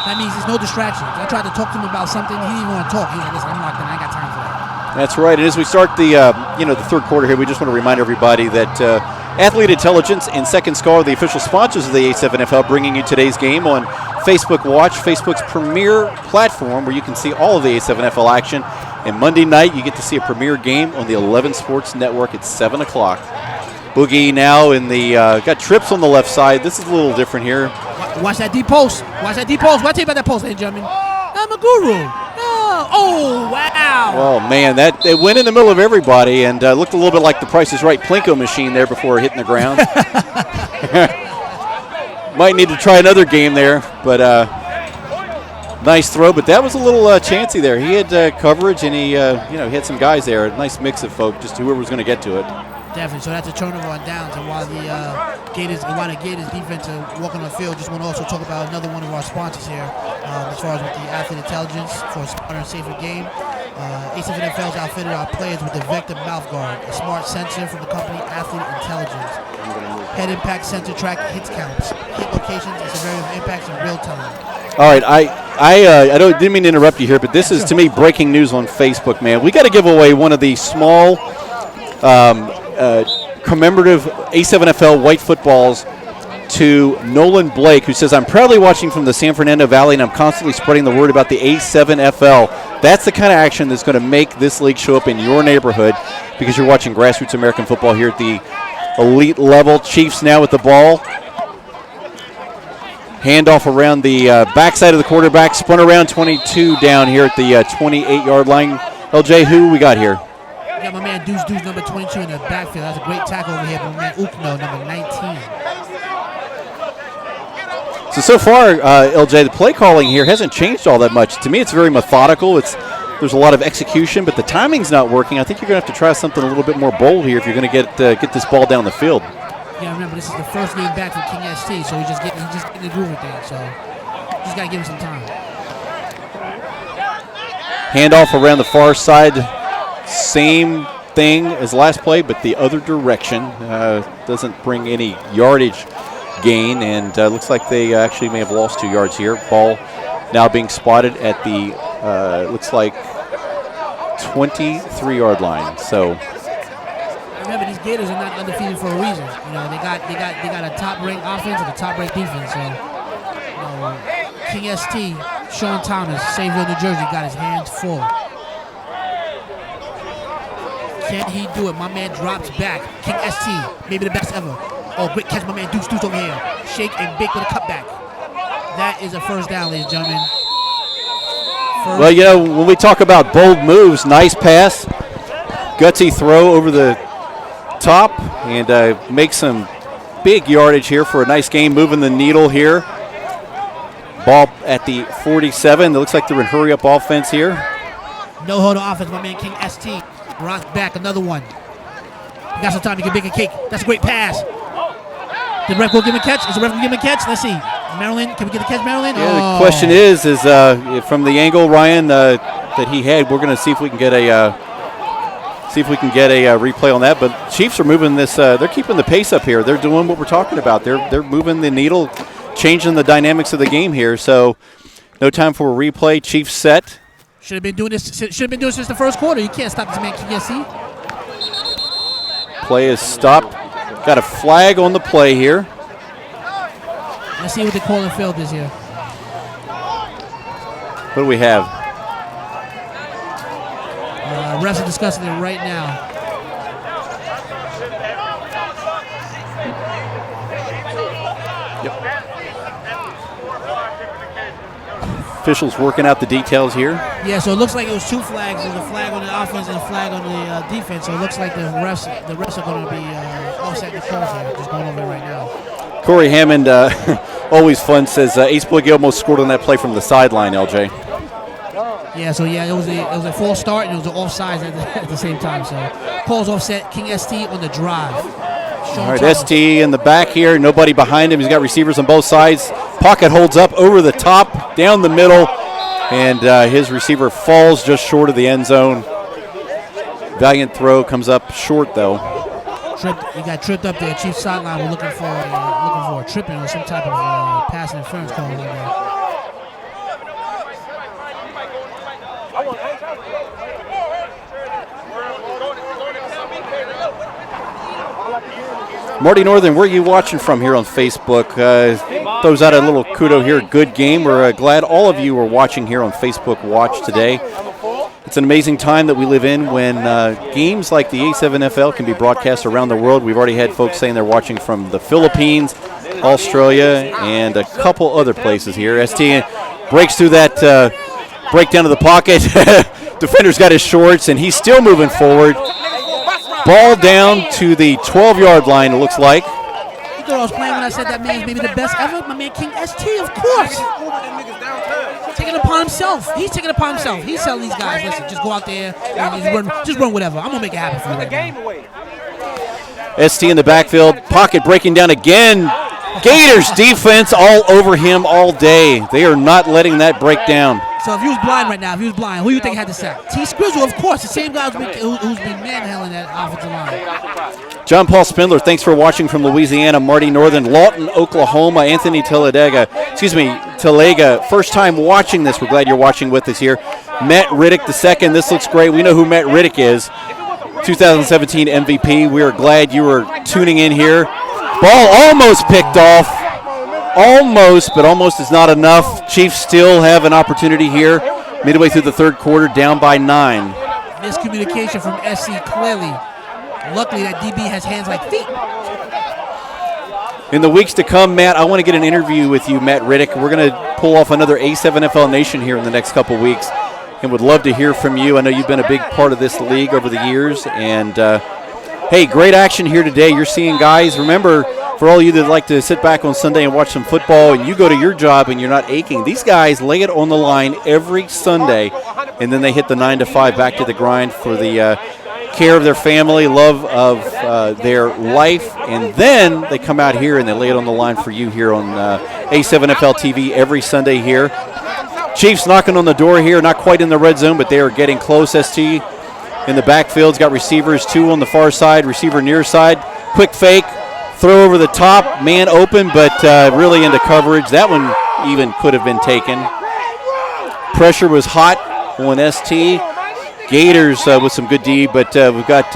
That means there's no distractions. I tried to talk to him about something. He didn't even want to talk. He was like, listen, I'm locked in. I ain't got time for that. That's right. And as we start the the third quarter here, we just want to remind everybody that Athlete Intelligence and Second Scar are the official sponsors of the A7FL, bringing you today's game on Facebook Watch, Facebook's premier platform where you can see all of the A7FL action. And Monday night, you get to see a premier game on the 11 Sports Network at 7 o'clock. Boogie now in the got trips on the left side. This is a little different here. Watch that deep post. Watch that deep post. What I tell you about that post, ladies and gentlemen? I'm a guru. Oh, wow. Oh, man, it went in the middle of everybody and looked a little bit like the Price is Right Plinko machine there before hitting the ground. Might need to try another game there, but nice throw. But that was a little chancy there. He had coverage and he had some guys there. A nice mix of folk, just whoever was going to get to it. Definitely. So that's a turnover on downs. And while the Gators defense are walking on the field, just want to also talk about another one of our sponsors here, as far as with the Athlete Intelligence for a smarter and safer game. A7FL's outfitted our players with the Vector Mouth Guard, a smart sensor from the company Athlete Intelligence. Head impact sensor track hits counts, hit locations, and severity of impacts in real time. All right, I didn't mean to interrupt you here, but this is to me breaking news on Facebook, man. We got to give away one of the small commemorative A7FL white footballs to Nolan Blake, who says, I'm proudly watching from the San Fernando Valley and I'm constantly spreading the word about the A7FL. That's the kind of action that's going to make this league show up in your neighborhood because you're watching grassroots American football here at the elite level. Chiefs now with the ball. Handoff around the backside of the quarterback, spun around 22 down here at the 28-yard line. LJ, who we got here? We got my man Deuce number 22 in the backfield. That's a great tackle over here from my man Ukno, number 19. So far, LJ, the play calling here hasn't changed all that much. To me, it's very methodical. There's a lot of execution, but the timing's not working. I think you're going to have to try something a little bit more bold here if you're going to get this ball down the field. Yeah, remember, this is the first game back from King ST, so he's just getting the groove with it. So just got to give him some time. Handoff around the far side. Same thing as last play, but the other direction. Doesn't bring any yardage gain, and looks like they actually may have lost 2 yards here. Ball now being spotted at the looks like 23-yard line. So remember, these Gators are not undefeated for a reason. You know, they got a top-ranked offense and a top-ranked defense. So King ST, Sean Thomas, Savior, New Jersey, got his hands full. Can he do it? My man drops back. King ST, maybe the best ever. Oh, great catch, my man Deuce over here. Shake and bake with a cutback. That is a first down, ladies and gentlemen. Well, you know, when we talk about bold moves, nice pass, gutsy throw over the top, and make some big yardage here for a nice game, moving the needle here. Ball at the 47. It looks like they're in hurry-up offense here. No hold on offense, my man King ST. Rock back, another one. You got some time, you can bake a cake. That's a great pass. Did the ref go give him a catch? Is the ref going to give him a catch? Let's see. Maryland, can we get the catch, Maryland? Yeah, the question is from the angle, Ryan, that he had, we're going to see if we can get a replay on that. But Chiefs are moving this. They're keeping the pace up here. They're doing what we're talking about. They're moving the needle, changing the dynamics of the game here. So no time for a replay. Chiefs set. Should have been doing this since the first quarter. You can't stop this man, KSC. Play is stopped. Got a flag on the play here. Let's see what the call and field is here. What do we have? Refs are discussing it right now. Officials working out the details here. Yeah, so it looks like it was 2 flags. There's a flag on the offense and a flag on the defense. So it looks like the refs are going to be offset the calls here. Just going over it right now. Corey Hammond, always fun, says Ace Boogie almost scored on that play from the sideline, LJ. Yeah, so it was a false start and it was an offside at the same time. So calls offset. King ST on the drive. All right, ST in the back here. Nobody behind him. He's got receivers on both sides. Pocket holds up over the top, down the middle, and his receiver falls just short of the end zone. Valiant throw comes up short, though. He got tripped up there. Chief sideline. We're looking for a tripping or some type of pass interference call right there. Marty Northern, where are you watching from here on Facebook? Throws out a little kudo here. Good game. We're glad all of you are watching here on Facebook Watch today. It's an amazing time that we live in when games like the A7FL can be broadcast around the world. We've already had folks saying they're watching from the Philippines, Australia, and a couple other places here. ST breaks through that breakdown of the pocket. Defender's got his shorts, and he's still moving forward. Ball down to the 12-yard line, it looks like. You thought I was playing when I said that man's maybe the best ever? My man King ST, of course. Taking it upon himself. He's taking it upon himself. He's telling these guys, listen, just go out there and just run whatever. I'm going to make it happen for you right now. ST in the backfield. Pocket breaking down again. Gators defense all over him all day. They are not letting that break down. So if he was blind right now, who do you think had the sack? T. Scrizzle, of course, the same guy who's been manhandling that offensive line. John Paul Spindler, thanks for watching from Louisiana. Marty Northern, Lawton, Oklahoma. Anthony Talega, first time watching this. We're glad you're watching with us here. Matt Riddick II, this looks great. We know who Matt Riddick is. 2017 MVP. We are glad you were tuning in here. Ball almost picked off. Almost, but almost is not enough. Chiefs still have an opportunity here. Midway through the third quarter, down by 9. Miscommunication from SC clearly. Luckily, that DB has hands like feet. In the weeks to come, Matt, I want to get an interview with you, Matt Riddick. We're going to pull off another A7FL Nation here in the next couple weeks, and would love to hear from you. I know you've been a big part of this league over the years, and hey, great action here today. You're seeing guys, remember, for all of you that like to sit back on Sunday and watch some football and you go to your job and you're not aching, these guys lay it on the line every Sunday, and then they hit the 9 to 5 back to the grind for the care of their family, love of their life, and then they come out here and they lay it on the line for you here on A7FL TV every Sunday here. Chiefs knocking on the door here, not quite in the red zone, but they are getting close. ST in the backfield's got receivers, 2 on the far side, receiver near side, quick fake, throw over the top, man open, but really into coverage. That one even could have been taken. Pressure was hot on ST. Gators with some good D, but we've got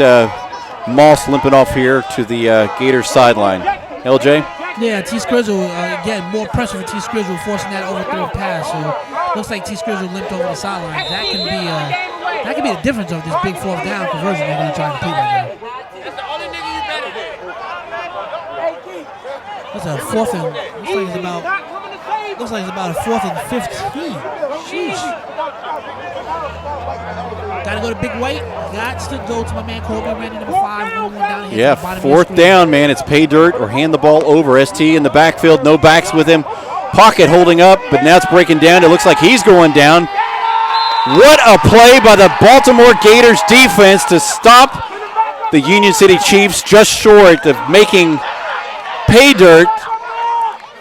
Moss limping off here to the Gators sideline. LJ? Yeah, T. Scrizzle, again, more pressure for T. Scrizzle, forcing that overthrow pass. So looks like T. Scrizzle limped over the sideline. That could be the difference of this big fourth down conversion they're going to try and complete right now. That's a fourth and looks like it's about a 4th and 15. Sheesh. Gotta go to Big White. Got to go to my man Kobe, ran number 5, going down here. Yeah, 4th down, man. It's pay dirt or hand the ball over. ST in the backfield, no backs with him. Pocket holding up, but now it's breaking down. It looks like he's going down. What a play by the Baltimore Gators defense to stop the Union City Chiefs just short of making pay dirt.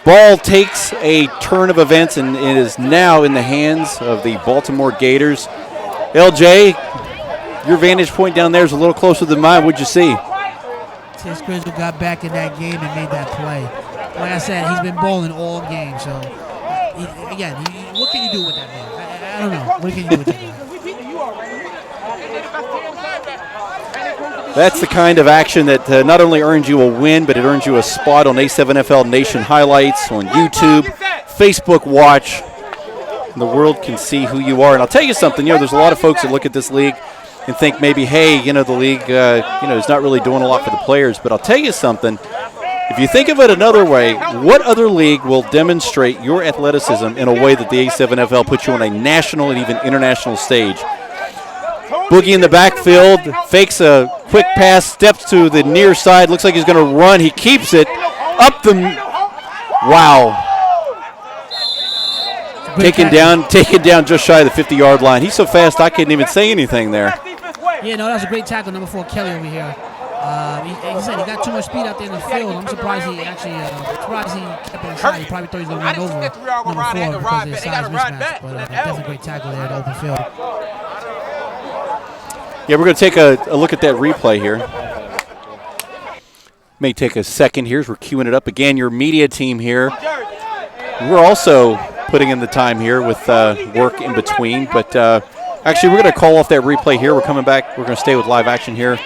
Ball takes a turn of events and it is now in the hands of the Baltimore Gators. LJ, your vantage point down there is a little closer than mine. What'd you see? T. Scrizzle got back in that game and made that play. Like I said, he's been balling all game. So, what can you do with that man? I don't know. What can you do with that man? That's the kind of action that not only earns you a win, but it earns you a spot on A7FL Nation highlights on YouTube, Facebook Watch. And the world can see who you are. And I'll tell you something, there's a lot of folks that look at this league and think maybe, hey, the league, is not really doing a lot for the players. But I'll tell you something, if you think of it another way, what other league will demonstrate your athleticism in a way that the A7FL puts you on a national and even international stage? Boogie in the backfield, fakes a quick pass, steps to the near side, looks like he's going to run. He keeps it up the, wow. Taken down just shy of the 50-yard line. He's so fast I couldn't even say anything there. Yeah, no, that was a great tackle, number 4, Kelly over here. He said he got too much speed out there in the field. I'm surprised he actually kept it inside. He probably thought he was going to run over number 4 because of his size mismatch. But definitely great tackle there in the open field. Yeah, we're going to take a look at that replay here. May take a second here as we're queuing it up. Again, your media team here. We're also putting in the time here with work in between. But actually, we're going to call off that replay here. We're coming back. We're going to stay with live action here.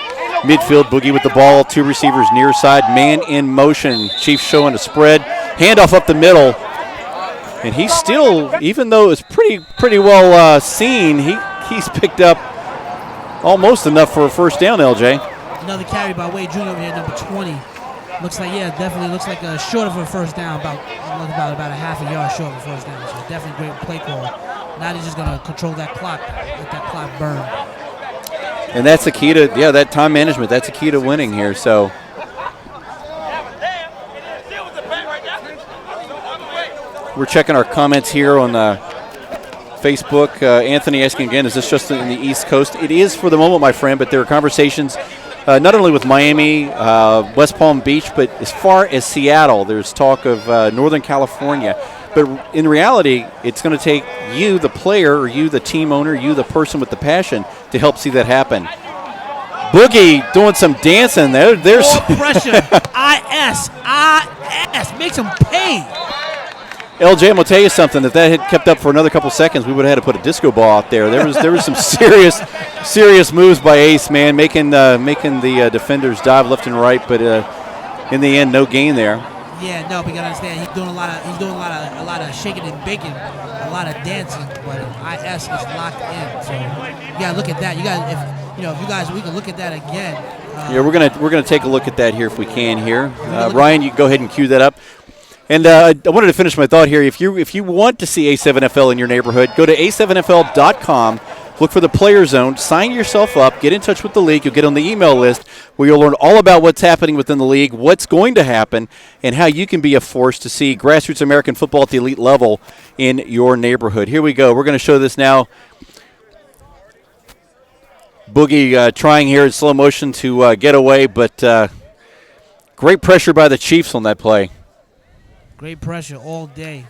Midfield, Boogie with the ball. 2 receivers near side. Man in motion. Chiefs showing a spread. Handoff up the middle. And he's still, even though it's pretty well seen, he's picked up almost enough for a first down, LJ. Another carry by Wade Jr. over here, number 20. Looks like, definitely looks like a short of a first down, about a half a yard short of a first down. So definitely great play call. Now he's just going to control that clock, let that clock burn. And that's the key to, that time management. That's the key to winning here. So we're checking our comments here on Facebook. Anthony asking again, is this just in the East Coast? It is for the moment, my friend, but there are conversations not only with Miami, West Palm Beach, but as far as Seattle, there's talk of Northern California. But in reality, it's going to take you, the player, or you, the team owner, you, the person with the passion, to help see that happen. Boogie doing some dancing there. There's more pressure. IS makes him pay. LJ, I'm going to tell you something. If that had kept up for another couple seconds, we would have had to put a disco ball out there. There was some serious moves by Ace, man, making the defenders dive left and right, but in the end, no gain there. Yeah, no, but you gotta understand, he's doing a lot of shaking and baking, a lot of dancing, but IS is locked in. So you gotta look at that. We can look at that again. Yeah, we're gonna take a look at that here if we can here. Ryan, you can go ahead and cue that up. And I wanted to finish my thought here. If you want to see A7FL in your neighborhood, go to A7FL.com. Look for the player zone, sign yourself up, get in touch with the league. You'll get on the email list where you'll learn all about what's happening within the league, what's going to happen, and how you can be a force to see grassroots American football at the elite level in your neighborhood. Here we go. We're going to show this now. Boogie trying here in slow motion to get away, but great pressure by the Chiefs on that play. Great pressure all day.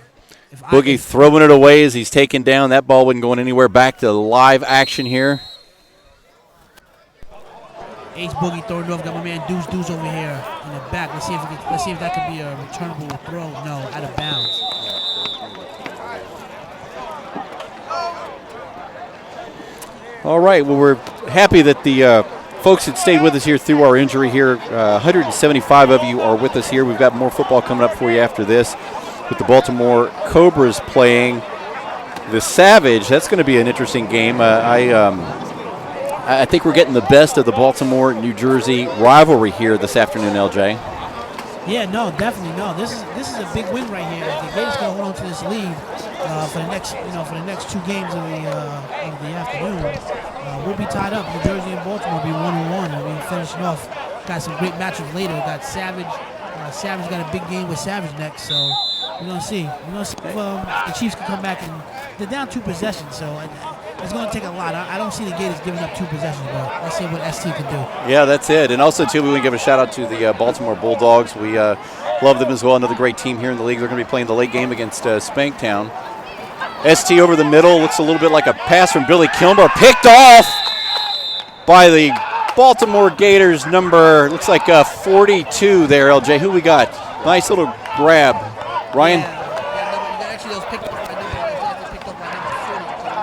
Boogie throwing it away as he's taken down. That ball wasn't going anywhere. Back to live action here. Ace Boogie throwing it off. Got my man Deuce over here in the back. Let's see if that could be a returnable throw. No, out of bounds. All right. Well, we're happy that the folks that stayed with us here through our injury here. 175 of you are with us here. We've got more football coming up for you after this, with the Baltimore Cobras playing the Savage. That's going to be an interesting game. I think we're getting the best of the Baltimore-New Jersey rivalry here this afternoon, LJ. Yeah, no, definitely no. This is a big win right here. The Gators can hold on to this lead for the next 2 games of the afternoon. We'll be tied up. New Jersey and Baltimore will be 1-1. We'll be finishing off. Got some great matchups later. Got Savage. Savage got a big game with Savage next, so we're going to see. We're going to see if the Chiefs can come back, and they're down 2 possessions, so it's going to take a lot. I don't see the Gators giving up 2 possessions, but let's see what ST can do. Yeah, that's it. And also, too, we want to give a shout-out to the Baltimore Bulldogs. We love them as well. Another great team here in the league. They're going to be playing the late game against Spanktown. ST over the middle. Looks a little bit like a pass from Billy Kilmer. Picked off by the Baltimore Gators number, looks like 42 there, LJ. Who we got? Nice little grab. Ryan? Actually, those picked up by number 43.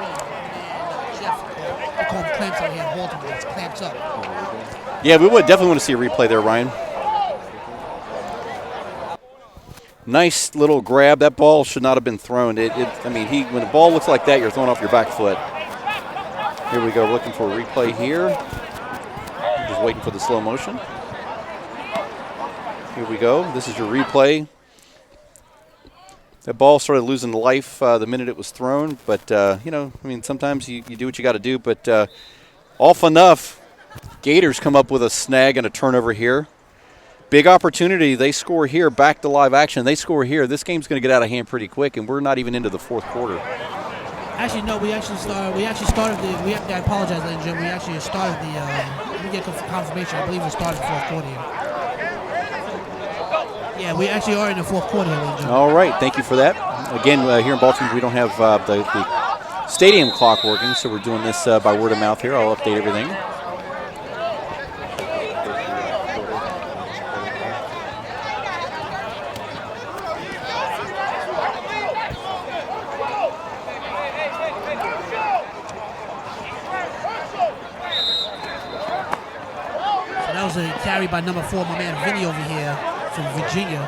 And Jeff, they call him clamps out here in Baltimore. It's clamps up. Yeah, we would definitely want to see a replay there, Ryan. Nice little grab. That ball should not have been thrown. When the ball looks like that, you're throwing off your back foot. Here we go. We're looking for a replay here. Just waiting for the slow motion. Here we go. This is your replay. That ball started losing life the minute it was thrown, but sometimes you do what you got to do. But off enough, Gators come up with a snag and a turnover here. Big opportunity. They score here. Back to live action. They score here. This game's going to get out of hand pretty quick, and we're not even into the 4th quarter. Actually, no. We actually started. I apologize, ladies and gentlemen. We actually started the. Let me get confirmation. I believe we started the fourth quarter here. Yeah, we actually are in the fourth quarter here, ladies and gentlemen. All right, thank you for that. Again, here in Baltimore, we don't have the stadium clock working, so we're doing this by word of mouth here. I'll update everything. That was a carry by number 4, my man Vinny over here from Virginia.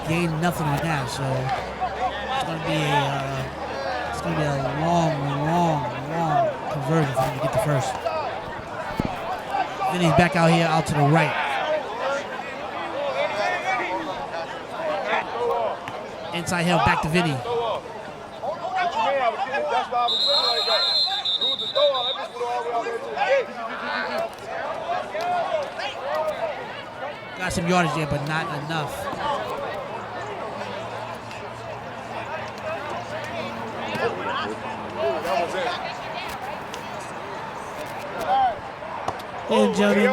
Gained nothing with that, so it's going to be a long conversion for him to get the first. Vinny's back out here, out to the right. Inside hill, back to Vinny. Got some yardage there, but not enough. Ladies and gentlemen,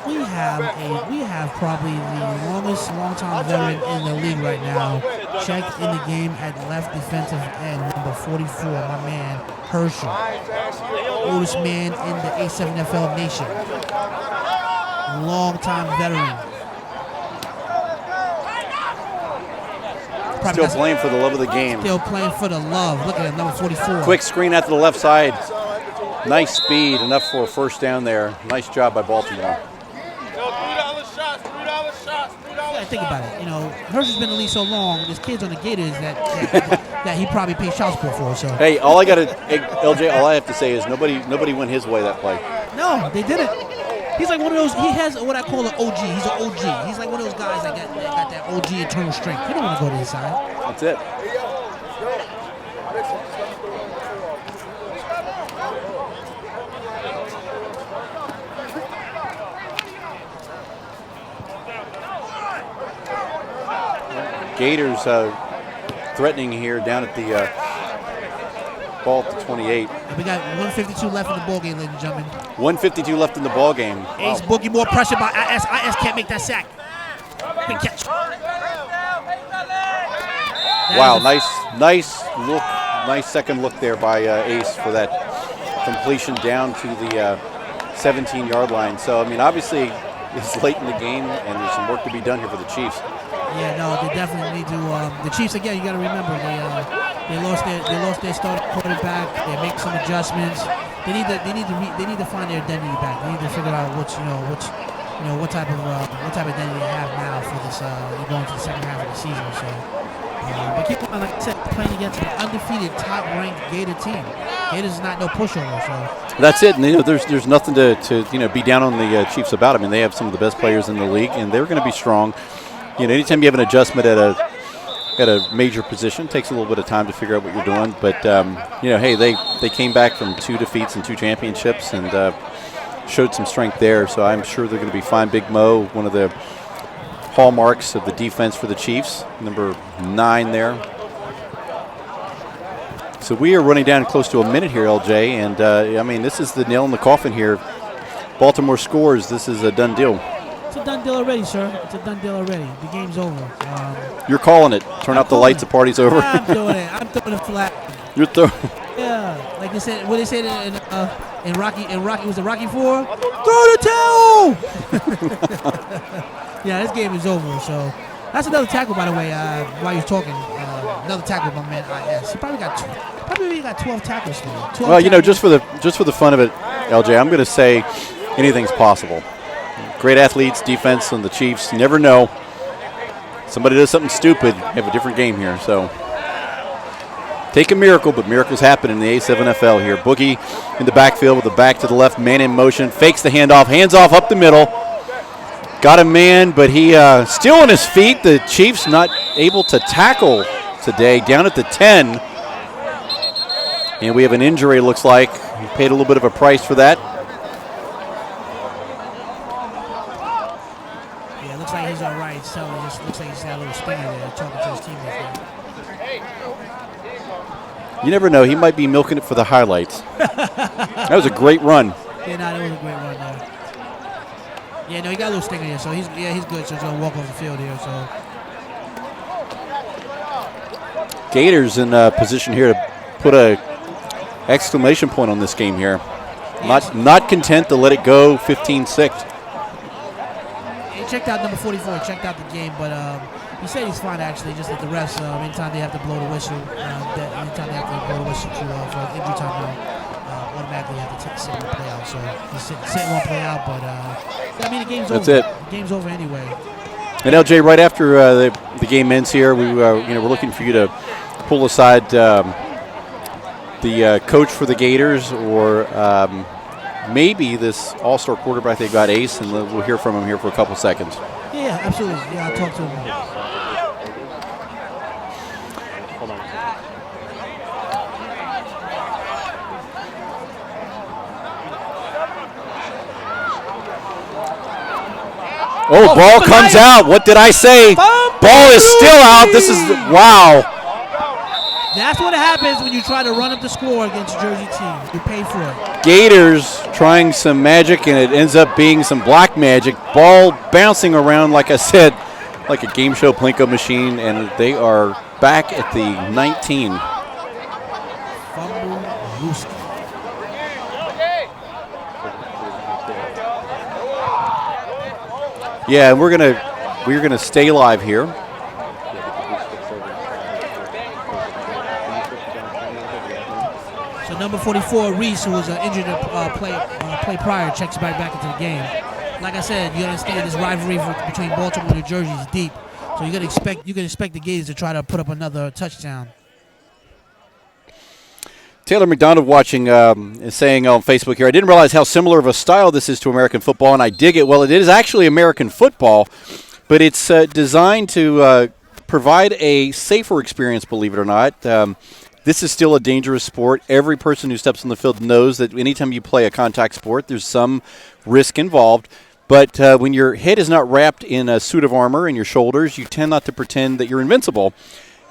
we have probably the long-time veteran in the league right now. Check in the game at left defensive end, number 44, my man Herschel, oldest man in the A7FL nation. Long-time veteran. Still playing for the love of the game. Still playing for the love. Look at it, number 44. Quick screen out to the left side. Nice speed, enough for a first down there. Nice job by Baltimore. Yeah, think about it. You know, Herschel's been in the league so long. There's kids on the Gators that he probably paid child support for. So. Hey, LJ, all I have to say is nobody went his way that play. No, they didn't. He's like one of those. He has what I call an OG. He's an OG. He's like one of those guys that got that OG internal strength. He don't want to go to his side. That's it. Gators threatening here down at the ball at the 28. We got 152 left in the ball game, ladies and gentlemen. 152 left in the ball game. Ace Boogie, more pressure by IS. IS can't make that sack. Big catch. Wow, nice look, nice second look there by Ace for that completion down to the 17-yard line. So, I mean, obviously it's late in the game and there's some work to be done here for the Chiefs. Yeah, no, they definitely need to. The Chiefs, again, you got to remember, they lost their starting quarterback. They make some adjustments. They need to find their identity back. They need to figure out what type of identity they have now for this going to the second half of the season. So, but keep on, like I said, playing against an undefeated, top-ranked Gator team. Gators is not no pushover. So that's it. And there's nothing to be down on the Chiefs about. I mean, they have some of the best players in the league, and they're going to be strong. Anytime you have an adjustment at a major position, it takes a little bit of time to figure out what you're doing. But hey, they came back from 2 defeats and 2 championships and showed some strength there. So I'm sure they're going to be fine. Big Mo, one of the hallmarks of the defense for the Chiefs, number 9 there. So we are running down close to a minute here, LJ, and I mean, this is the nail in the coffin here. Baltimore scores. This is a done deal. It's a done deal already, sir. It's a done deal already. The game's over. You're calling it. Turn out the lights. The party's over. I'm doing it. I'm throwing it flat. You're throwing. Yeah, like they said. What they said in Rocky. Was it Rocky 4? Throw the towel. Yeah, this game is over. So that's another tackle, by the way. While you're talking, another tackle by my man IS. He probably got 12 tackles now. Well, just for the fun of it, LJ, I'm going to say anything's possible. Great athletes, defense, and the Chiefs. You never know. Somebody does something stupid, have a different game here. So take a miracle, but miracles happen in the A7FL here. Boogie in the backfield with the back to the left, man in motion, fakes the handoff, hands off up the middle. Got a man, but he still on his feet. The Chiefs not able to tackle today, down at the 10. And we have an injury, looks like. He paid a little bit of a price for that. Looks like he's all right. So it just looks like he's got a little stinger there talking to his teammates there. You never know. He might be milking it for the highlights. That was a great run. Yeah, that was a great run there. Yeah, no, he got a little stinger here, so he's good. So he's gonna walk off the field here. So Gators in position here to put a exclamation point on this game here. Not content to let it go 15-6. He checked out number 44. He checked out the game, but he said he's fine actually. Just that the refs, anytime they have to blow the whistle, for injury timeout, automatically have to sit one play out. So he's sitting one play out, but I mean the game's over. That's it. The game's over anyway. And LJ, right after the game ends here, we're looking for you to pull aside the coach for the Gators, or maybe this all-star quarterback they got, Ace, and we'll hear from him here for a couple seconds. Yeah, absolutely. Yeah, I'll talk to him. Hold on. Oh, ball comes out. What did I say? Ball is still out. This is, wow. That's what happens when you try to run up the score against a Jersey team. You pay for it. Gators trying some magic, and it ends up being some black magic. Ball bouncing around, like I said, like a game show Plinko machine, and they are back at the 19. Fumble loose. Yeah, and we're gonna stay live here. So number 44, Reese, who was injured play prior, checks back into the game. Like I said, you understand this rivalry between Baltimore and New Jersey is deep. So you can expect the Gators to try to put up another touchdown. Taylor McDonald watching is saying on Facebook here, I didn't realize how similar of a style this is to American football, and I dig it. Well, it is actually American football, but it's designed to provide a safer experience, believe it or not. This is still a dangerous sport. Every person who steps on the field knows that anytime you play a contact sport, there's some risk involved. But when your head is not wrapped in a suit of armor and your shoulders, you tend not to pretend that you're invincible.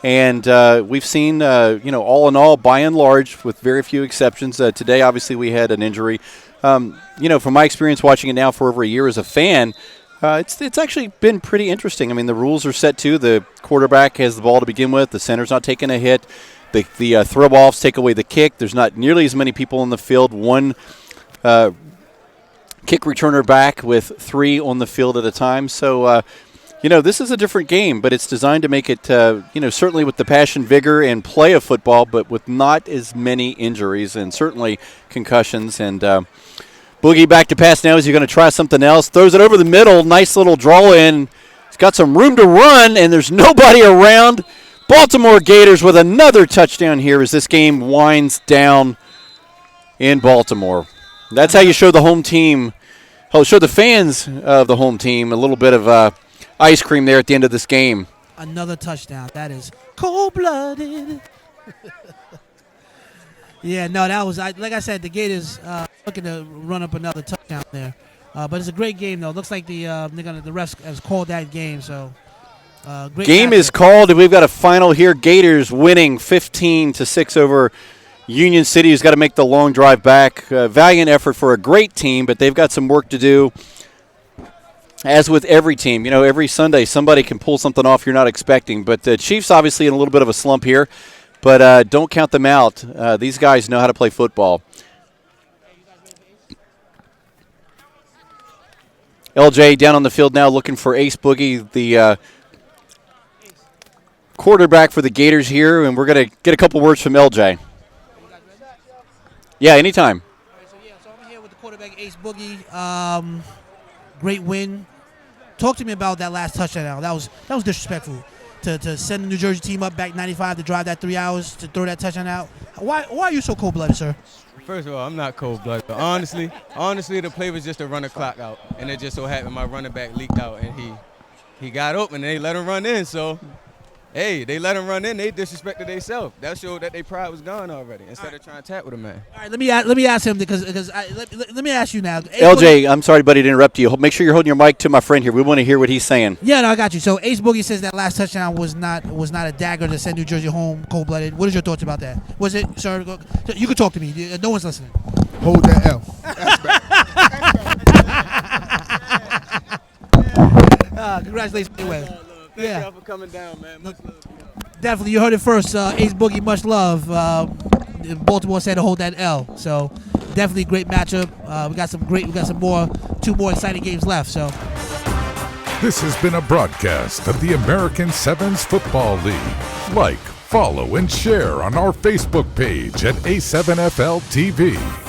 And we've seen, all in all, by and large, with very few exceptions. Today, obviously, we had an injury. From my experience watching it now for over a year as a fan, it's actually been pretty interesting. I mean, the rules are set to the quarterback has the ball to begin with. The center's not taking a hit. The throw-offs take away the kick. There's not nearly as many people on the field. One kick returner back with 3 on the field at a time. So, this is a different game, but it's designed to make it, certainly with the passion, vigor, and play of football, but with not as many injuries and certainly concussions. And Boogie back to pass now. Is he going to try something else? Throws it over the middle. Nice little draw in. He's got some room to run, and there's nobody around. Baltimore Gators with another touchdown here as this game winds down in Baltimore. That's how you show the home team, show the fans of the home team a little bit of ice cream there at the end of this game. Another touchdown. That is cold-blooded. Yeah, no, that was, like I said, the Gators looking to run up another touchdown there. But it's a great game, though. Looks like the refs has called that game, so great game is called, and we've got a final here. Gators winning 15-6 over Union City, who's got to make the long drive back. Valiant effort for a great team, but they've got some work to do. As with every team, every Sunday somebody can pull something off you're not expecting. But the Chiefs obviously in a little bit of a slump here, but don't count them out. These guys know how to play football. LJ down on the field now looking for Ace Boogie, the quarterback for the Gators here, and we're going to get a couple words from LJ. Yeah, anytime. All right, so I'm here with the quarterback, Ace Boogie. Great win. Talk to me about that last touchdown. That was disrespectful to send the New Jersey team up back 95 to drive that 3 hours to throw that touchdown out. Why are you so cold-blooded, sir? First of all, I'm not cold-blooded. But honestly, the play was just to run the clock out, and it just so happened my running back leaked out, and he got open, and they let him run in. So hey, they let him run in. They disrespected themselves. That showed that their pride was gone already. Instead of trying to tap with a man. All right, let me ask him because let me ask you now. LJ, I'm sorry, buddy, to interrupt you. Make sure you're holding your mic to my friend here. We want to hear what he's saying. Yeah, no, I got you. So Ace Boogie says that last touchdown was not a dagger to send New Jersey home cold-blooded. What is your thoughts about that? Was it, sir? You can talk to me. No one's listening. Hold that L. That's bad. Congratulations, Mayweather. Thank y'all for coming down, man. Much love. Definitely, you heard it first. Ace Boogie, much love. Baltimore said to hold that L. So definitely great matchup. We got two more exciting games left. So This has been a broadcast of the American Sevens Football League. Like, follow, and share on our Facebook page at A7FL TV.